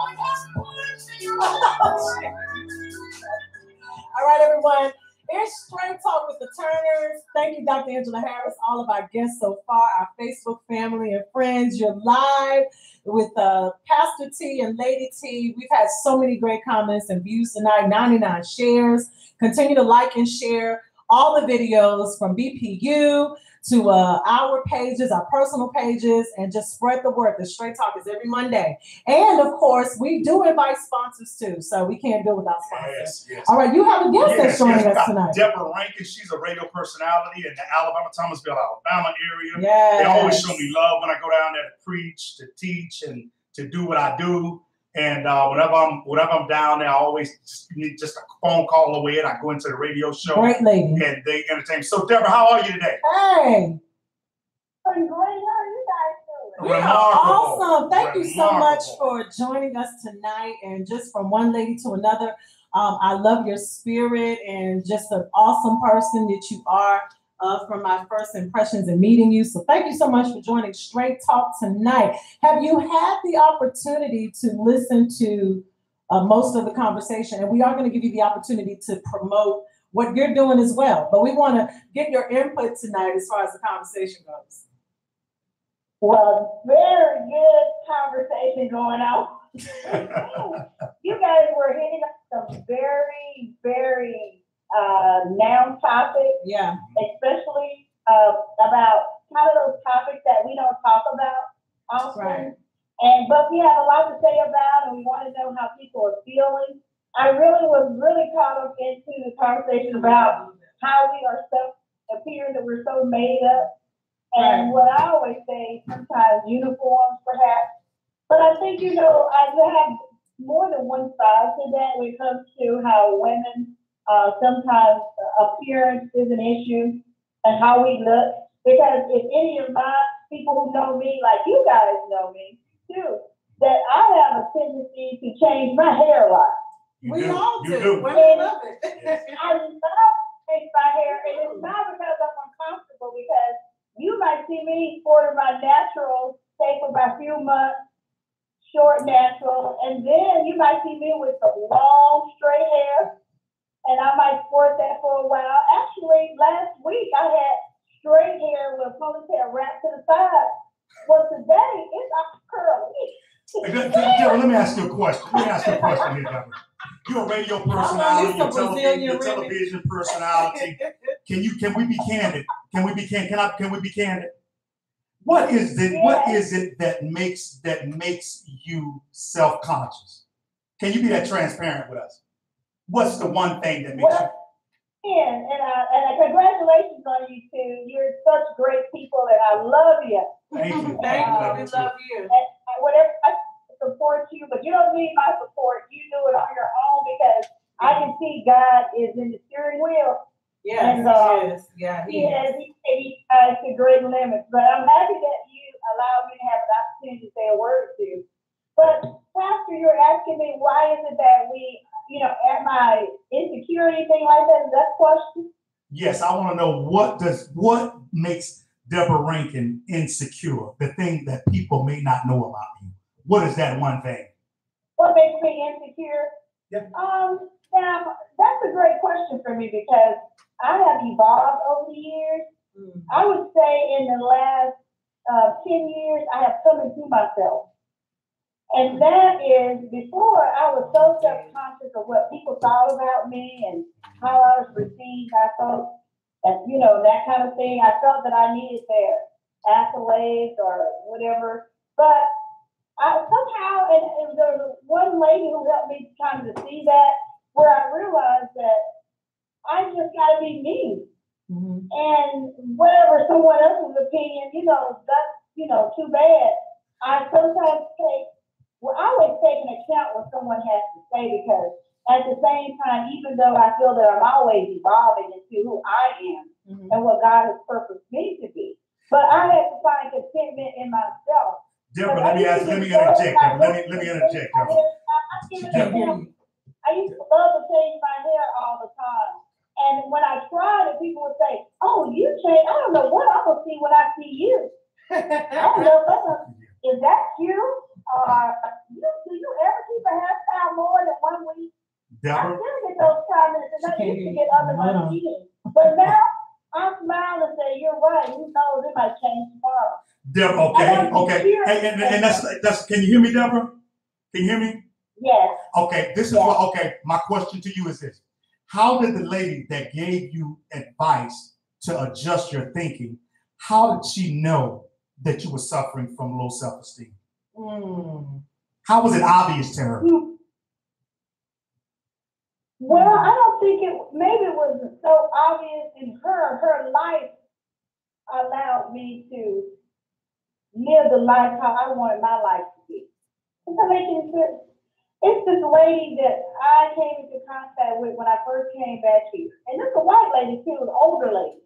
All right, everyone. It's Straight Talk with the Turners. Thank you, Dr. Angela Harris, all of our guests so far, our Facebook family and friends. You're live with Pastor T and Lady T. We've had so many great comments and views tonight, 99 shares. Continue to like and share all the videos from BPU to our pages, our personal pages, and just spread the word. The Straight Talk is every Monday. And, of course, we do invite sponsors, too, so we can't do it without sponsors. Yes. All right, you have a guest that's joining us tonight. Deborah Rankin, she's a radio personality in the Thomasville, Alabama area. Yes. They always show me love when I go down there to preach, to teach, and to do what I do. And whenever I'm down there, I always need just a phone call away, and I go into the radio show. Great lady. And they entertain me. So, Deborah, how are you today? Hey. I'm great. How are you guys doing? We are awesome. Thank you so much for joining us tonight. And just from one lady to another, I love your spirit and just an awesome person that you are. From my first impressions and meeting you. So thank you so much for joining Straight Talk tonight. Have you had the opportunity to listen to most of the conversation? And we are going to give you the opportunity to promote what you're doing as well. But we want to get your input tonight as far as the conversation goes. Well, very good conversation going on. You guys were hitting on some very, very noun topics, Yeah. especially about kind of those topics that we don't talk about often. Right. But we have a lot to say about, and we want to know how people are feeling. I really was caught up into the conversation about how we are so appearing that we're so made up. And what I always say, sometimes uniforms perhaps. But I think, I have more than one side to that when it comes to how women, sometimes appearance is an issue and how we look. Because if any of my people who know me, like you guys know me too, that I have a tendency to change my hair a lot. We all do. Women love it. I love to change my hair, and it's not because I'm uncomfortable, because you might see me sporting my natural, say for about a few months, short natural, and then you might see me with some long, straight hair, and I might sport that for a while. Actually, last week I had straight hair with a ponytail wrapped to the side. Well, today it's curly. Deborah, let me ask you a question. Here, Deborah. You're a radio personality, you're a television personality. Can we be candid? Can we be candid? What is it that makes you self-conscious? Can you be that transparent with us? What's the one thing that makes you? And congratulations on you two. You're such great people, and I love you. Thank you. Thank you. We love you. And whatever I support you, but you don't need my support. You do it on your own, because I can see God is in the steering wheel. Yes, and, he is. Yeah, he has to great limits. But I'm happy that you allowed me to have an opportunity to say a word or two. But Pastor, you're asking me, why is it that we, am I insecure or anything like that? Is that the question? Yes, I want to know what makes Deborah Rankin insecure, the thing that people may not know about you. What is that one thing? What makes me insecure? Yeah. Now, that's a great question for me, because I have evolved over the years. Mm-hmm. I would say in the last 10 years, I have come into myself. And that is, before I was so self-conscious of what people thought about me and how I was perceived. I thought, and that kind of thing. I felt that I needed their accolades or whatever. But I somehow, and there was one lady who helped me kind of see that, where I realized that I just got to be me. Mm-hmm. And whatever someone else's opinion, that's, too bad. I sometimes I always take an account what someone has to say, because at the same time, even though I feel that I'm always evolving into who I am, mm-hmm. and what God has purposed me to be, but I have to find contentment in myself. Deborah, let me interject. I used to love to change my hair all the time. And when I tried it, people would say, "Oh, you changed. I don't know what I'm going to see when I see you." I don't know. Is that you? Do you ever keep a hairstyle more than 1 week? Deborah? I still get those comments, and I used to get other opinions. But now I smile and say, "You're right. Who knows? It might change tomorrow." Deborah, okay. And that's. Can you hear me, Deborah? Can you hear me? Yes. Okay. This is what. Okay. My question to you is this: how did the lady that gave you advice to adjust your thinking, how did she know that you were suffering from low self-esteem? How was it obvious to her? Well, I don't think maybe it wasn't so obvious in her. Her life allowed me to live the life how I wanted my life to be. Does that make any sense? It's this lady that I came into contact with when I first came back here. And it's a white lady too, an older lady.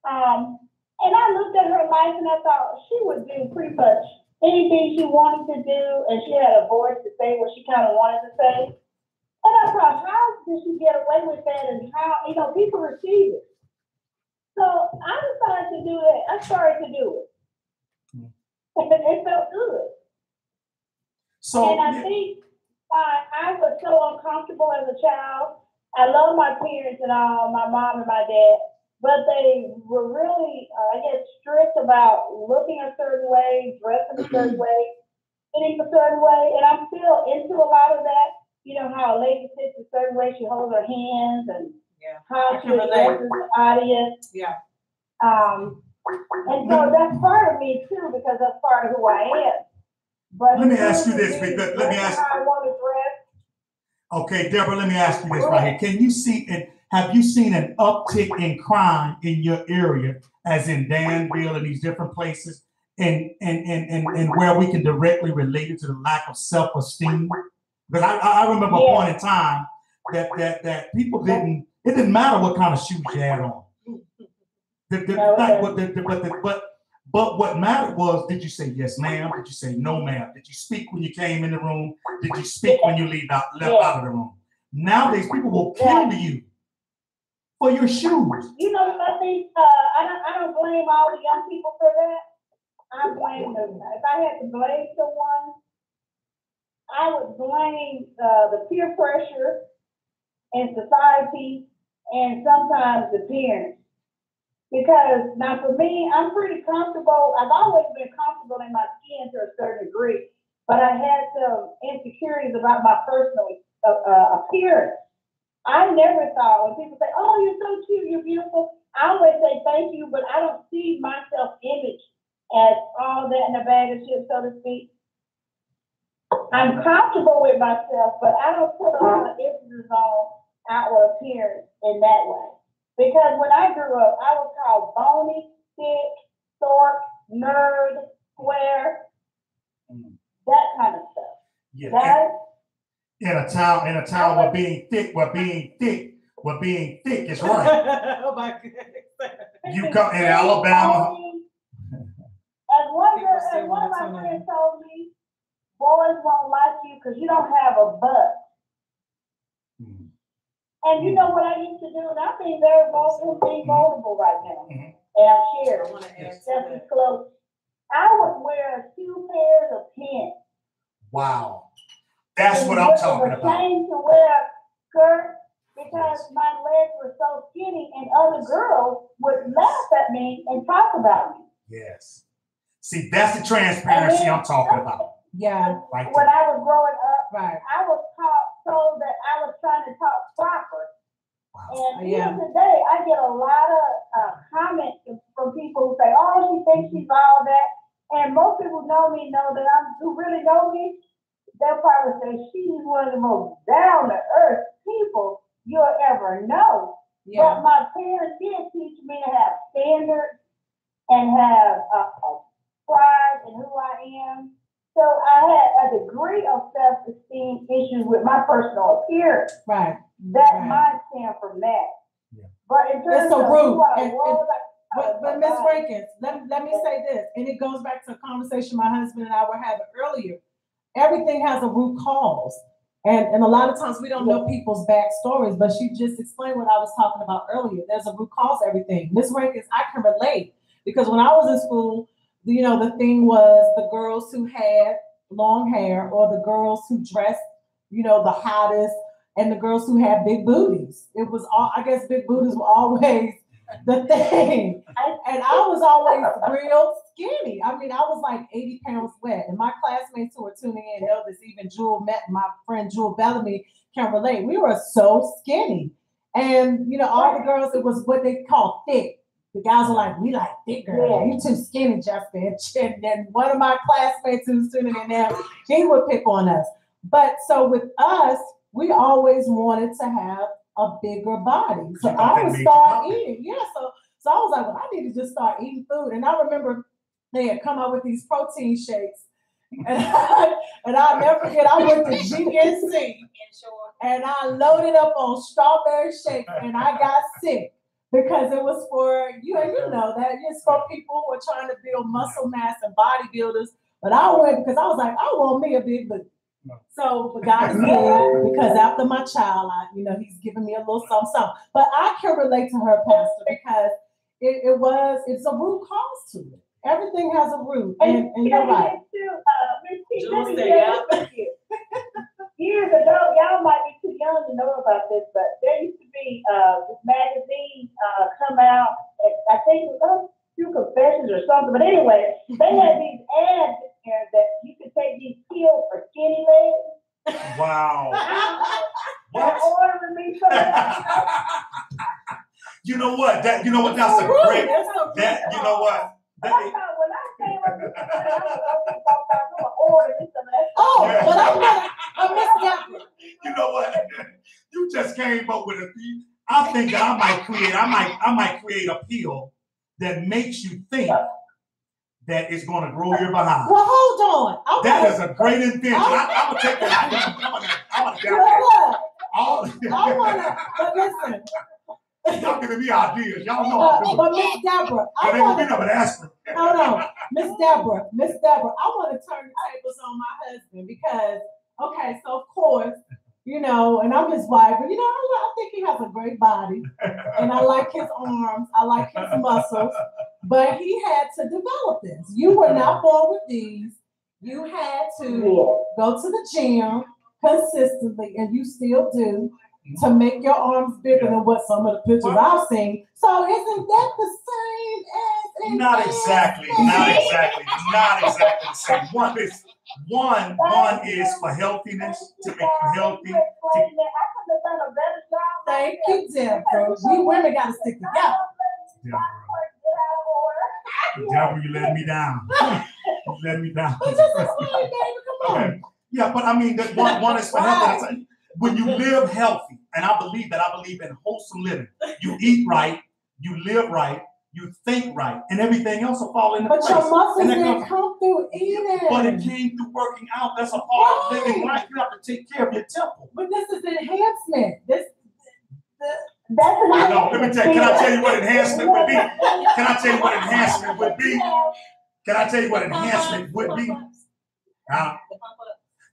And I looked at her life and I thought she would do pretty much anything she wanted to do, and she had a voice to say what she kind of wanted to say. And I thought, how did she get away with that, and how, people receive it? So I decided to do it. I started to do it. And it felt good. And I think I was so uncomfortable as a child. I love my parents and all, my mom and my dad. but they were really, I guess, strict about looking a certain way, dressing a certain way, eating a certain way, and I'm still into a lot of that. You know how a lady sits a certain way, she holds her hands, and how she addresses the audience. Yeah. And so that's part of me too, because that's part of who I am. But let me ask you this, because let me ask how I want to dress. Okay, Deborah, let me ask you this right here. Can you see and have you seen an uptick in crime in your area, as in Danville and these different places, and where we can directly relate it to the lack of self-esteem? Because I remember a point in time that people it didn't matter what kind of shoes you had on. But what mattered was, did you say yes, ma'am? Did you say no, ma'am? Did you speak when you came in the room? Did you speak when you left out of the room? Nowadays, people will kill you for your shoes. You know, I think I don't blame all the young people for that. I blame them. If I had to blame someone, I would blame the peer pressure in society and sometimes the parents. Because now for me, I'm pretty comfortable. I've always been comfortable in my skin to a certain degree, but I had some insecurities about my personal appearance. I never thought when people say, "Oh, you're so cute, you're beautiful," I always say thank you, but I don't see my self-image as all that in a bag of chips, so to speak. I'm comfortable with myself, but I don't put a lot of emphasis on outward appearance in that way. Because when I grew up, I was called bony, thick, short, nerd, square, that kind of stuff. Yeah. Guys, in a town where being thick is right. Oh my goodness. You come in Alabama. As one of my friends told me, boys won't like you because you don't have a butt. And you know what I used to do? And I'm being very vulnerable right now. And I'm sharing. Stephanie close. I would wear 2 pairs of pants. Wow. That's what I'm talking about. I was ashamed to wear skirts because my legs were so skinny and other girls would laugh at me and talk about me. Yes. See, that's the transparency I'm talking about. Yeah. Right when I was growing up, right. I was told that I was trying to talk proper. Wow. And even today, I get a lot of comments from people who say, "Oh, she thinks she's all that." And most people who know me know that who really know me, they'll probably say she's one of the most down-to-earth people you'll ever know. Yeah. But my parents did teach me to have standards and have pride in who I am. So I had a degree of self-esteem issues with my personal appearance. Right. That might stem from that. Yeah. But in terms of who I was, but Ms. Rankins, let me say this, and it goes back to a conversation my husband and I were having earlier. Everything has a root cause. And a lot of times we don't know people's backstories, but she just explained what I was talking about earlier. There's a root cause to everything. Ms. Rankins, I can relate because when I was in school, the thing was the girls who had long hair or the girls who dressed, the hottest, and the girls who had big booties. It was all, I guess big booties were always the thing. And I was always real skinny. I mean, I was like 80 pounds wet. And my classmates who were tuning in, elders, even my friend Jewel Bellamy can relate. We were so skinny. And, all the girls, it was what they call thick. The guys were like, "We like thick girls. You too skinny, Jessica." And then one of my classmates who's tuning in now, he would pick on us. But so with us, we always wanted to have a bigger body. So I would start eating. Yeah, so I was like, well, I need to just start eating food. And I remember they had come up with these protein shakes. And I'll never forget, I went to GNC and I loaded up on strawberry shake and I got sick because it was for, that it's for people who are trying to build muscle mass and bodybuilders. But I went because I was like, I want me a big booty. So God is good because after my child, he's giving me a little something. But I can relate to her, Pastor, because it's a root cause to it. Everything has a root, and you're right. Years ago, y'all might be too young to know about this, but there used to be this magazine come out But anyway, they had these ads in there that you could take these pills for skinny legs. Wow. They're ordering me some of that. You know what? That's a great. You know what? When I came up with that, I was going to order me some of that. Oh, Yeah. but I missed that one. You know what? You just came up with I think that I might create a pill that makes you think that it's going to grow your behind. Well, hold on. That is a great invention. I'm gonna take that. I'm gonna but listen. Y'all giving me ideas. Y'all know I'm doing. But Miss Deborah, I want Miss Deborah, I want to turn the tables on my husband because, okay, so of course, and I'm his wife, but I think he has a great body, and I like his arms, I like his muscles, but he had to develop this. You were not born with these. You had to go to the gym consistently, and you still do, to make your arms bigger than what some of the pictures I've seen. So isn't that the same as? Not exactly the same. One is for healthiness, to make you healthy. Thank you, Deborah. We women got to stick together. Deborah, you let me down. You let me down. But just explain, baby. Come on. Yeah, but I mean, that one is for healthy. When you live healthy, and I believe in wholesome living. You eat right, you live right, you think right, and everything else will fall into place. But your muscles didn't come through eating. But it came through working out. That's a part of living right. You have to take care of your temple. But this is enhancement. No, let me tell you. Can I tell you what enhancement would be? Can I tell you what enhancement would be? Can I tell you what enhancement would be?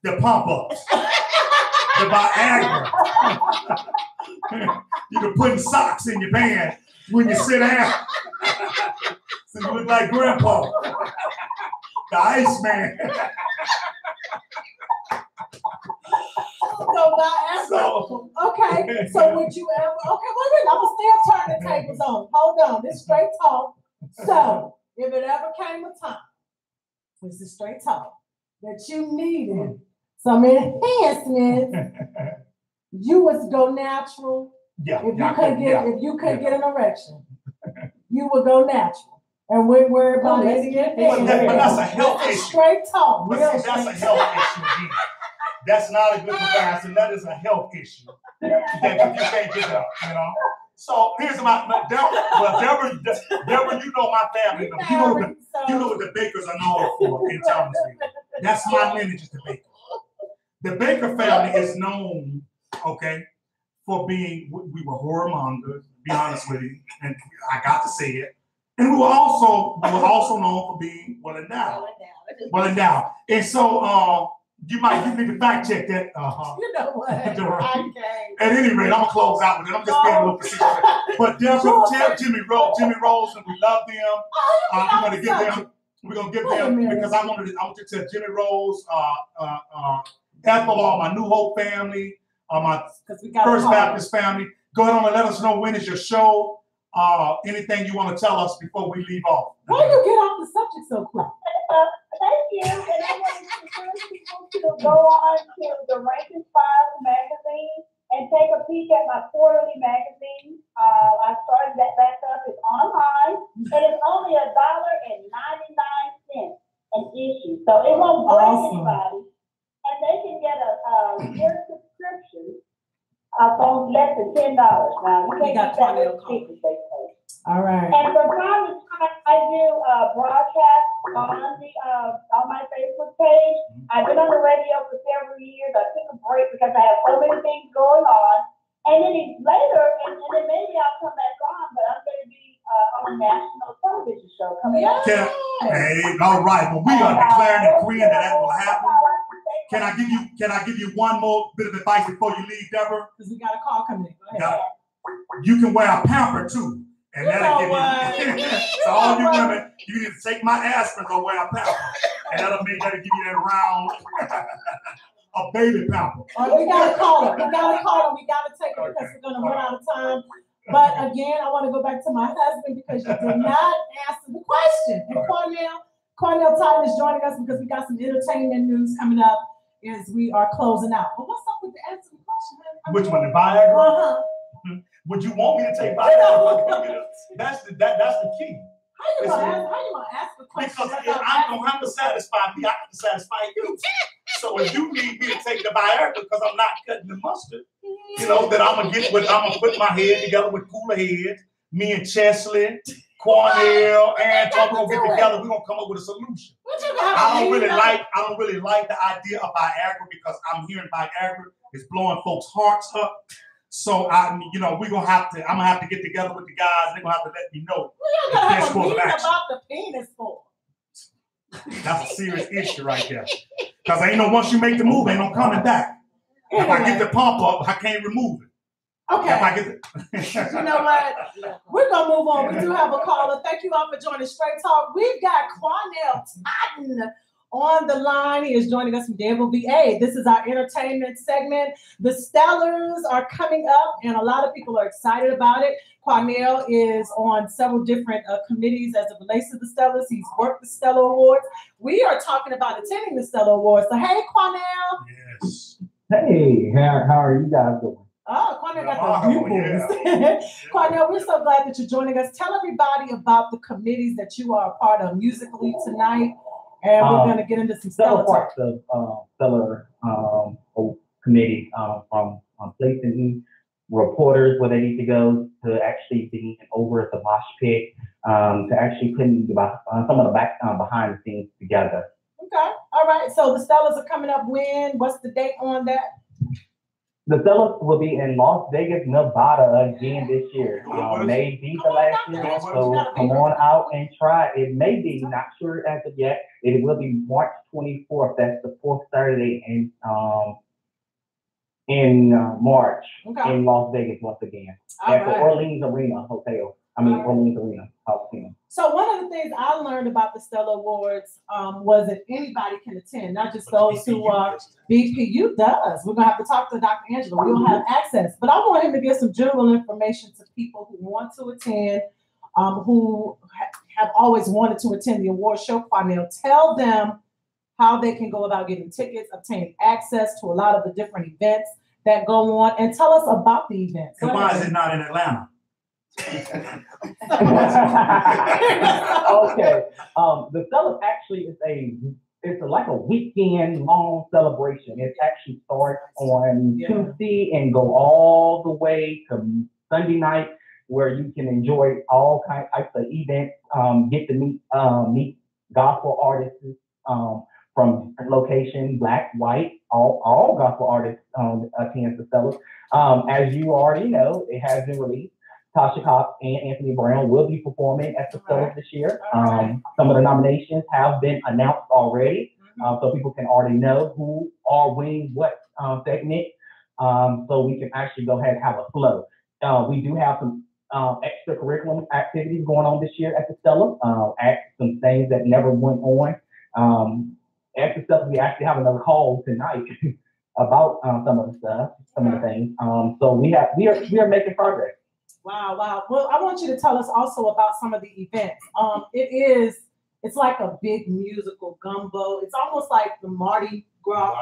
The pump ups. The Viagra. You're putting socks in your pants when you sit down. So you look like Grandpa. The Iceman. Okay, so would you ever, wait a minute, I'm still turning the tables on. Hold on, this is straight talk. So, if it ever came a time, this is straight talk, that you needed some enhancements, you would go natural. Yeah. If you couldn't get an erection, you would go natural. And wouldn't worry about it. But that's a health issue. Straight talk. But see, that's a health issue again. That's not a good comparison. That is a health issue. That you can't get up, So here's Deborah, you know my family. You know what the Bakers are known for in Thomasville. That's my lineage is the Baker. The Baker family is known, for being, we were whoremongers, to be honest with you, and I got to say it. And we were also known for being well endowed. And so you need to fact check that. You know what? At any rate, I'm gonna close out with it. I'm just being a little facetious. But Deborah, tell Jimmy Rose, and we love them. We're gonna give them because I want to tell Jimmy Rose, Ethel, all my New Hope family, my First Baptist family. Go ahead on and let us know when is your show. Anything you want to tell us before we leave off? Why you get off the subject so quick? Thank you. And I want to encourage people to go on to the Rankin Files magazine and take a peek at my quarterly magazine. I started that back up. It's online. And it's only $1.99 an issue. So it won't break anybody. And they can get a year subscription for less than $10. Now, you got 20 of them. All right. And from time to time, I do broadcasts on my Facebook page. I've been on the radio for several years. I took a break because I have so many things going on. And then later, and then maybe I'll come back on, but I'm going to be on a national television show coming up. All right. Well, we are declaring and decreeing that will happen. Can I give you one more bit of advice before you leave, Deborah? Because we got a call coming. Go ahead. You can wear a pamper too. And that'll give you, so all you women, you need to take my aspirin or wear a pamper. And that'll give you that round, a baby pamper. We got to call it. We got to take it because we're going to run out of time. But again, I want to go back to my husband because you did not answer the question. And Cornell Todd is joining us because we got some entertainment news coming up as we are closing out. But what's up with the answer to the question, honey? Which one, the Viagra? Uh-huh. Would you want me to take Viagra? That's the key. How you gonna ask the question? Because if I don't have to satisfy me, I have to satisfy you. So if you need me to take the Viagra because I'm not cutting the mustard, you know, then I'm gonna put my head together with cooler heads. Me and Chesley, Cornell, and Tom gonna get together. We're gonna come up with a solution. I don't really like the idea of Viagra because I'm hearing Viagra is blowing folks' hearts up. So I'm gonna have to get together with the guys. They're gonna have to let me know. We're gonna have a meeting about the penis for. That's a serious issue right there. Because ain't no once you make the move, ain't no coming back. If I get the pump up, I can't remove it. Okay. If I get You know what? We're gonna move on. We do have a caller. Thank you all for joining Straight Talk. We've got Cornell Totten on the line. He is joining us from Danville, VA. This is our entertainment segment. The Stellars are coming up, and a lot of people are excited about it. Cornell is on several different committees as it relates to the Stellars. He's worked the Stellar Awards. We are talking about attending the Stellar Awards. So, hey, Cornell. Yes. Hey, how are you guys doing? Oh, Cornell got the viewpoints. Cornell, we're so glad that you're joining us. Tell everybody about the committees that you are a part of musically tonight. And we're going to get into some Stellar parts of Stellar committee from placing reporters where they need to go to actually being over at the mosh pit to actually putting some of the behind the scenes together. Okay, all right. So the Stellars are coming up when? What's the date on that? The Stellars will be in Las Vegas, Nevada again this year. Maybe the last year, so come on out and try. It may be, not sure as of yet. It will be March 24th. That's the fourth Saturday in March in Las Vegas once again at the Orleans Arena Hotel. Orleans Arena Hotel. So one of the things I learned about the Stellar Awards was that anybody can attend, not just those who are BPU does. We're gonna have to talk to Dr. Angela. We don't have access, but I want him to give some general information to people who want to attend, who have always wanted to attend the award show. Cornell, tell them how they can go about getting tickets, obtaining access to a lot of the different events that go on, and tell us about the events. And why is it not in Atlanta? Okay. The Stellar actually is like a weekend long celebration. It actually starts on Tuesday and go all the way to Sunday night, where you can enjoy all types of events, get to meet gospel artists from location, black, white, all gospel artists attend the Stellar. As you already know, it has been released. Tasha Cobbs and Anthony Brown will be performing at the Stellar this year. Some of the nominations have been announced already, so people can already know who are winning what segment, so we can actually go ahead and have a flow. We do have some extracurricular activities going on this year at the Stellar, some things that never went on. At the Stellar, we actually have another call tonight about some of the stuff, some of the things. So we are making progress. Wow. Well, I want you to tell us also about some of the events. It's like a big musical gumbo. It's almost like the Mardi Gras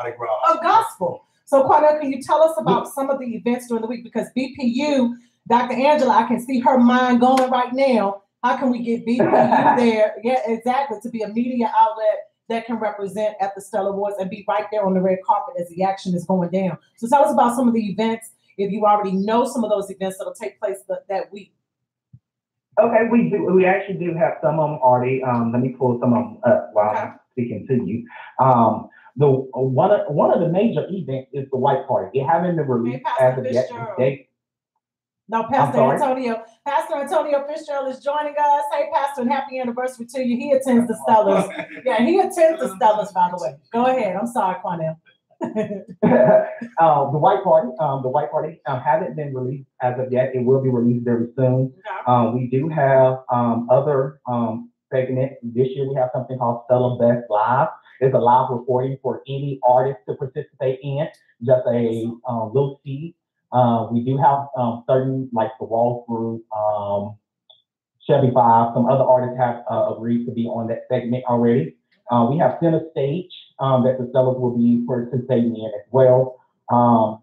of gospel. So, Cornell, can you tell us about some of the events during the week? Because BPU, Dr. Angela, I can see her mind going right now. How can we get BPU there? Yeah, exactly, to be a media outlet that can represent at the Stellar Awards and be right there on the red carpet as the action is going down. So tell us about some of the events, if you already know some of those events that'll take place that week. Okay, we do. We actually do have some of them already. Let me pull some of them up while I'm speaking to you. One of the major events is the White Party. It haven't been released as of yet. No, Pastor Antonio. Pastor Antonio Fitzgerald is joining us. Hey, Pastor, and happy anniversary to you. He attends the Stellars. Yeah, he attends the Stellars, by the way. Go ahead. I'm sorry, Cornell. The White Party haven't been released as of yet. It will be released very soon. We do have other segments. This year we have something called Stellar Best Live. It's a live recording for any artist to participate in. Just a little seed We do have certain, like the Wall Group, Chevy 5, some other artists have agreed to be on that segment already. We have Center Stage that the sellers will be participating in as well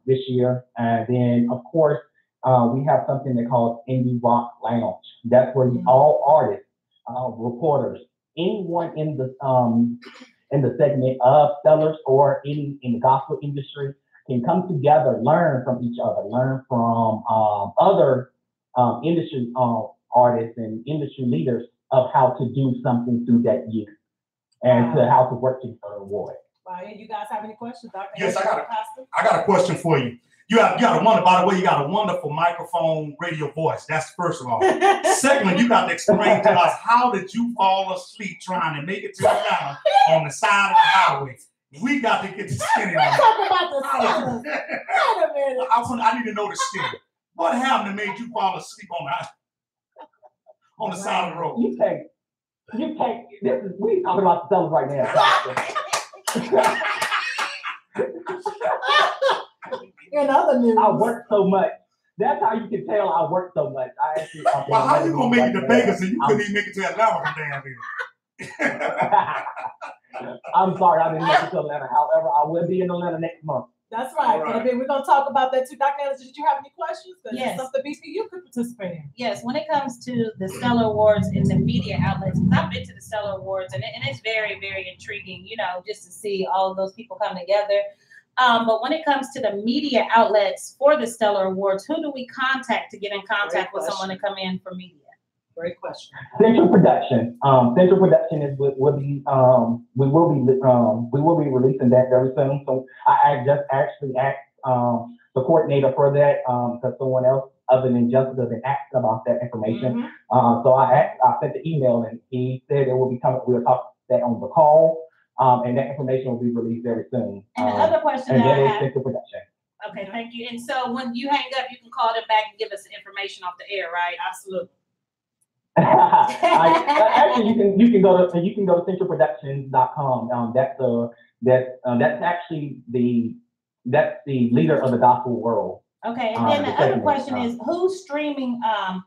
this year. And then, of course, we have something they call Indie Rock Lounge. That's where all artists, reporters, anyone in the segment of sellers or in the gospel industry can come together, learn from each other, learn from other industry artists and industry leaders of how to do something through that year and to how to work together toward it. Wow, you guys have any questions, Dr. Yes, Pastor? I got a question for you. You got a by the way, you got a wonderful microphone radio voice. That's first of all. Secondly, you got to explain to us, how did you fall asleep trying to make it to Atlanta on the side of the highway? We got to get the skinny on it. Talk about the sellers. Wait a minute. I need to know the skinny. What happened that made you fall asleep on the side of the road? You take, we talking about the sellers right now. In other news, I work so much. That's how you can tell I work so much. I actually. Well, how you gonna make it to Vegas and you couldn't even make it to Atlanta from damn here? I'm sorry, I didn't make it to Atlanta. However, I will be in Atlanta next month. that's right. All right. I mean, we're gonna talk about that too. Dr. Ellis, did you have any questions? Yes. It's something BPU could participate in. Yes, when it comes to the Stellar Awards in the media outlets, 'cause I've been to the Stellar Awards and it's very, very intriguing, just to see all of those people come together. But when it comes to the media outlets for the Stellar Awards, who do we contact to get in contact with someone to come in for media? Great question. Central Production. Central Production is we will be releasing that very soon. So I just actually asked the coordinator for that because someone else other than Jessica been asked about that information. So I sent the email and he said it will be coming. We'll talk that on the call. And that information will be released very soon. And the other question and that I that is have. Central Production. Okay, thank you. And so when you hang up, you can call them back and give us the information off the air, right? Absolutely. Actually, you can go to centralproductions.com. That's actually the leader of the gospel world. Okay, and then the other question is who's streaming? Are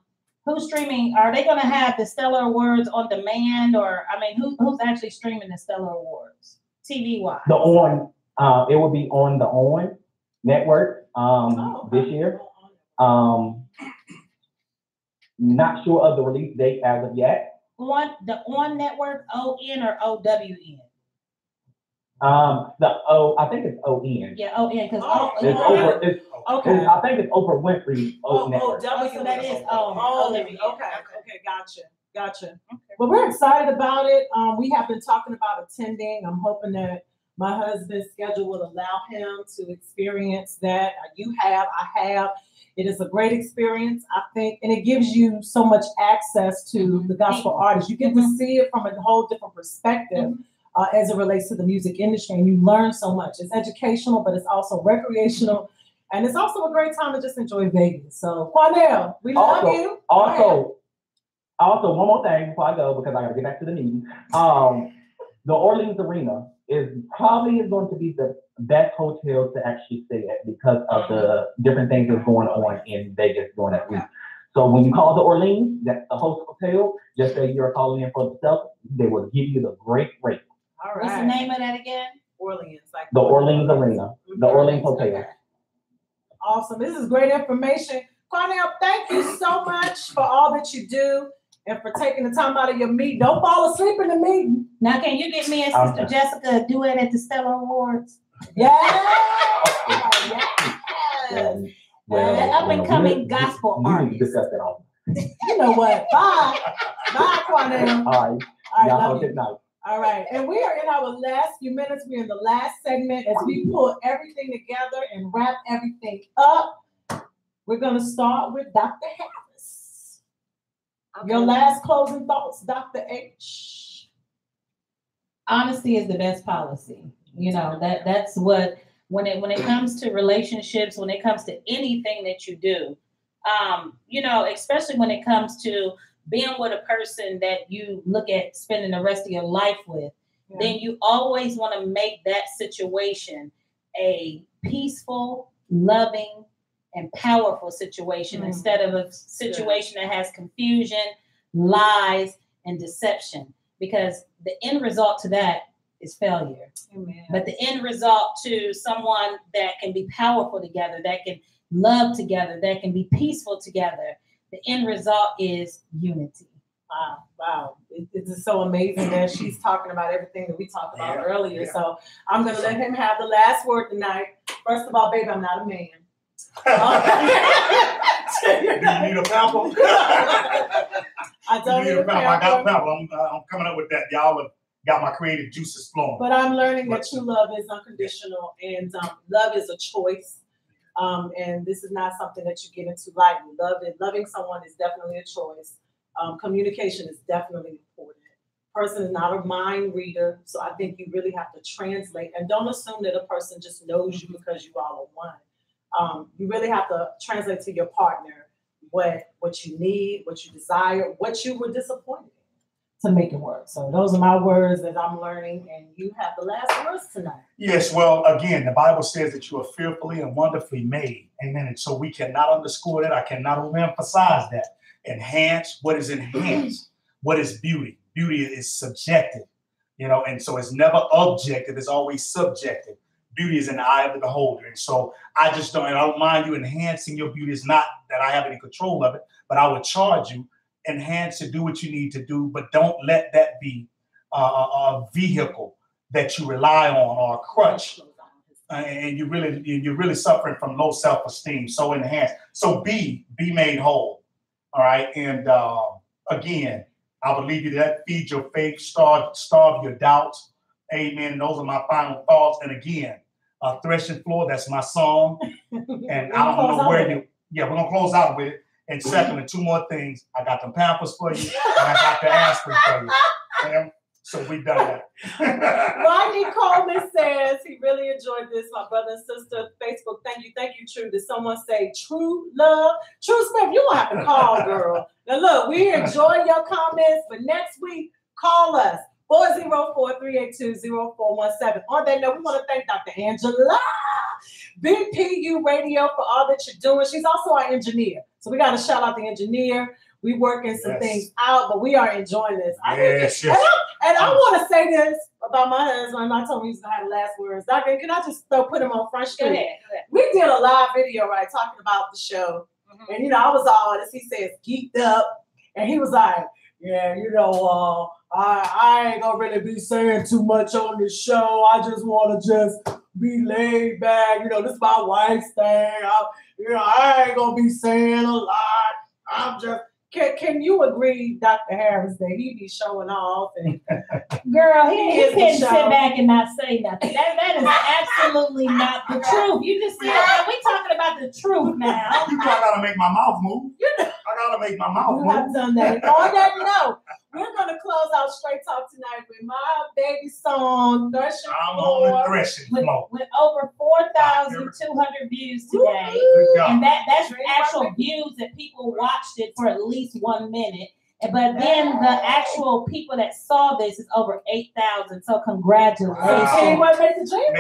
they going to have the Stellar Awards on demand, or who's actually streaming the Stellar Awards TV wise? It will be on the ON network this year. Not sure of the release date as of yet. On the ON network, ON or OWN? I think it's ON. Yeah, ON because I think it's Oprah Winfrey. Network. So that is Okay, gotcha. Well, we're excited about it. We have been talking about attending. I'm hoping that my husband's schedule will allow him to experience that. I have. It is a great experience, I think, and it gives you so much access to the gospel artists. You get to see it from a whole different perspective as it relates to the music industry, and you learn so much. It's educational, but it's also recreational, and it's also a great time to just enjoy Vegas. So, Quanell, we love you. Also, one more thing before I go, because I got to get back to the meeting. The Orleans Arena is going to be the best hotel to actually stay at because of the different things that's going on in Vegas during that week. So when you call the Orleans, that's the host hotel, just say you're calling in for the stuff, they will give you the great rate. All right. What's the name of that again? Orleans. The Orleans Arena, the Orleans Hotel. Okay. Awesome. This is great information. Quanell, thank you so much for all that you do and for taking the time out of your meeting. Don't fall asleep in the meeting. Now, can you get me and Sister Jessica a duet at the Stellar Awards? Yeah. The up-and-coming gospel artist. Discuss that all. You know what? Bye. Bye, Quanell. All right. Y'all have a good night. All right. And we are in our last few minutes. We're in the last segment as we pull everything together and wrap everything up. We're going to start with Dr. Harris. Okay. Your last closing thoughts, Dr. H. Honesty is the best policy. That's what, when it comes to relationships, when it comes to anything that you do, especially when it comes to being with a person that you look at spending the rest of your life with, then you always want to make that situation a peaceful, loving, and powerful situation instead of a situation that has confusion, lies, and deception. Because the end result to that is failure. Amen. But the end result to someone that can be powerful together, that can love together, that can be peaceful together, the end result is unity. Wow. It's so amazing that she's talking about everything that we talked about earlier. Yeah. So I'm going to let him have the last word tonight. First of all, baby, I'm not a man. Do you need a pamper? I don't need a pamper. I got a pamper. I'm coming up with that. Y'all have got my creative juices flowing. But I'm learning that true love is unconditional, and love is a choice. And this is not something that you get into lightly. Loving someone is definitely a choice. Communication is definitely important. Person is not a mind reader, so I think you really have to translate. And don't assume that a person just knows you because you all are one. You really have to translate to your partner what you need, what you desire, what you were disappointed in to make it work. So those are my words that I'm learning, and you have the last words tonight. Yes, well, again, the Bible says that you are fearfully and wonderfully made. Amen. And so we cannot underscore that. I cannot overemphasize that. Enhance, what is enhanced? What is beauty? Beauty is subjective, and so it's never objective, it's always subjective. Beauty is in the eye of the beholder. And so I don't mind you enhancing your beauty. It's not that I have any control of it, but I would charge you, enhance to do what you need to do, but don't let that be a vehicle that you rely on or a crutch. And you're really suffering from low self-esteem. So enhance. So be made whole. All right. And again, I will leave you to that. Feed your faith, starve your doubts. Amen. And those are my final thoughts. And again, Threshing Floor, that's my song. And I don't know where we're going to close out with it. And secondly, two more things. I got them Pampers for you, and I got the aspirin for you. Okay? So we done that. Rodney Coleman says he really enjoyed this. My brother and sister, Facebook, thank you, True. Did someone say true love? True Smith, you don't have to call, girl. Now look, we enjoy your comments, but next week, call us. 404-382-0417. On that note, we want to thank Dr. Angela, BPU Radio, for all that you're doing. She's also our engineer. So we got to shout out the engineer. We working some things out, but we are enjoying this. And I want to say this about my husband. I told him he's going to have the last words. Doctor, can I just put him on Front Street? Go ahead. We did a live video, right, talking about the show. Mm-hmm. And, I was all, as he says, geeked up. And he was like, yeah, I ain't gonna really be saying too much on this show. I just want to be laid back. This is my wife's thing. I ain't gonna be saying a lot. I'm just. Can you agree, Dr. Harris, that he be showing off? And girl, he can sit back and not say nothing. That is absolutely not the truth. You just said that. We talking about the truth now. You gotta make my mouth move. I gotta make my mouth move. You have done that. On that note, we're gonna close out Straight Talk tonight with my baby song, Threshing Floor. I'm on the Threshing Floor. With over 4,200 views today. And that's actual views that people watched it for at least 1 minute. But then the actual people that saw this is over 8,000. So congratulations. Wow. Make the dream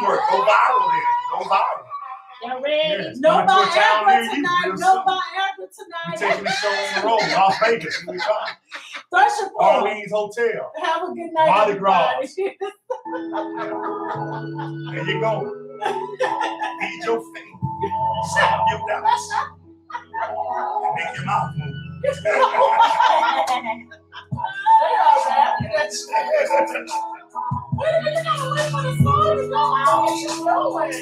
work. Go viral then. Go viral. Y'all ready? Yes. No Viagra tonight. No Viagra tonight. We're taking this show on the road. Las Vegas. Here we come. Threshing Floor. Orleans Hotel. Have a good night. Mardi Gras. There you go. Feed your faith. Stop your doubts. And make your mouth move. Wait a minute, you gotta wait for the song to go out. It's going.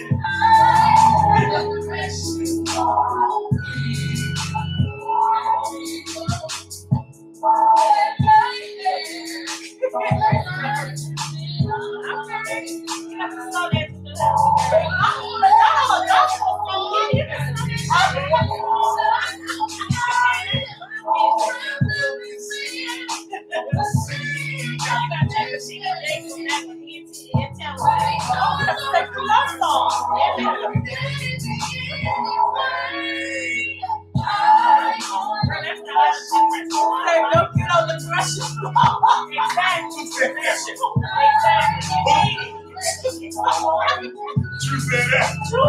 True said that. True.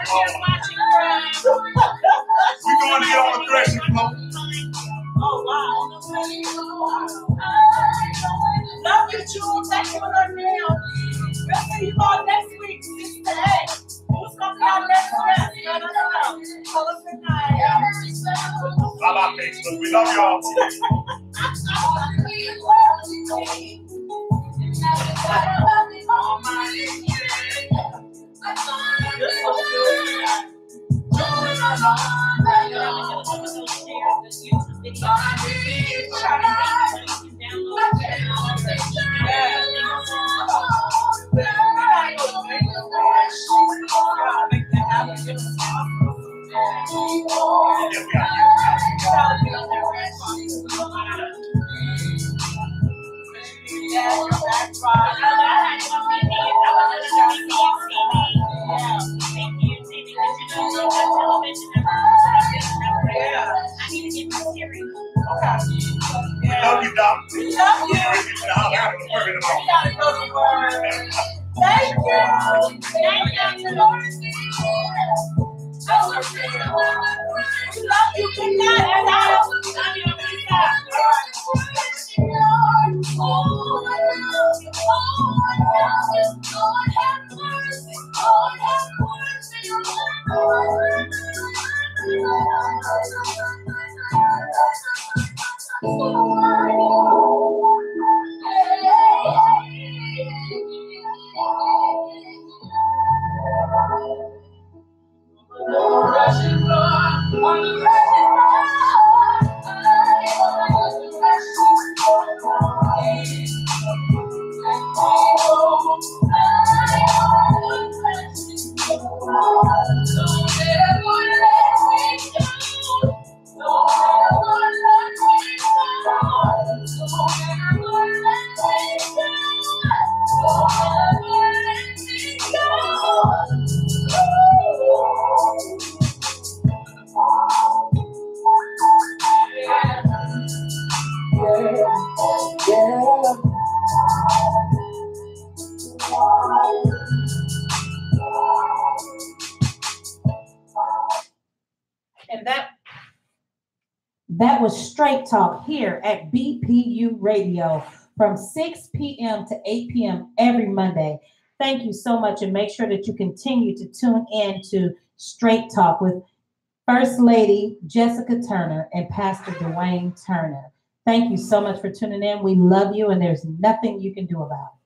We're going to get on the threshing floor. Oh, wow. Love you, June. Thank you for letting me know. We'll see you all next week. See you today. Who's going to be our next guest? Let us know. Tell us good night. Bye-bye, Facebook. We love y'all. Love you, Doc. We love you. Thank you. We love you. Good night. And that was Straight Talk here at BPU Radio from 6 p.m. to 8 p.m. every Monday. Thank you so much, and make sure that you continue to tune in to Straight Talk with First Lady Jessica Turner and Pastor Dwayne Turner. Thank you so much for tuning in. We love you, and there's nothing you can do about it.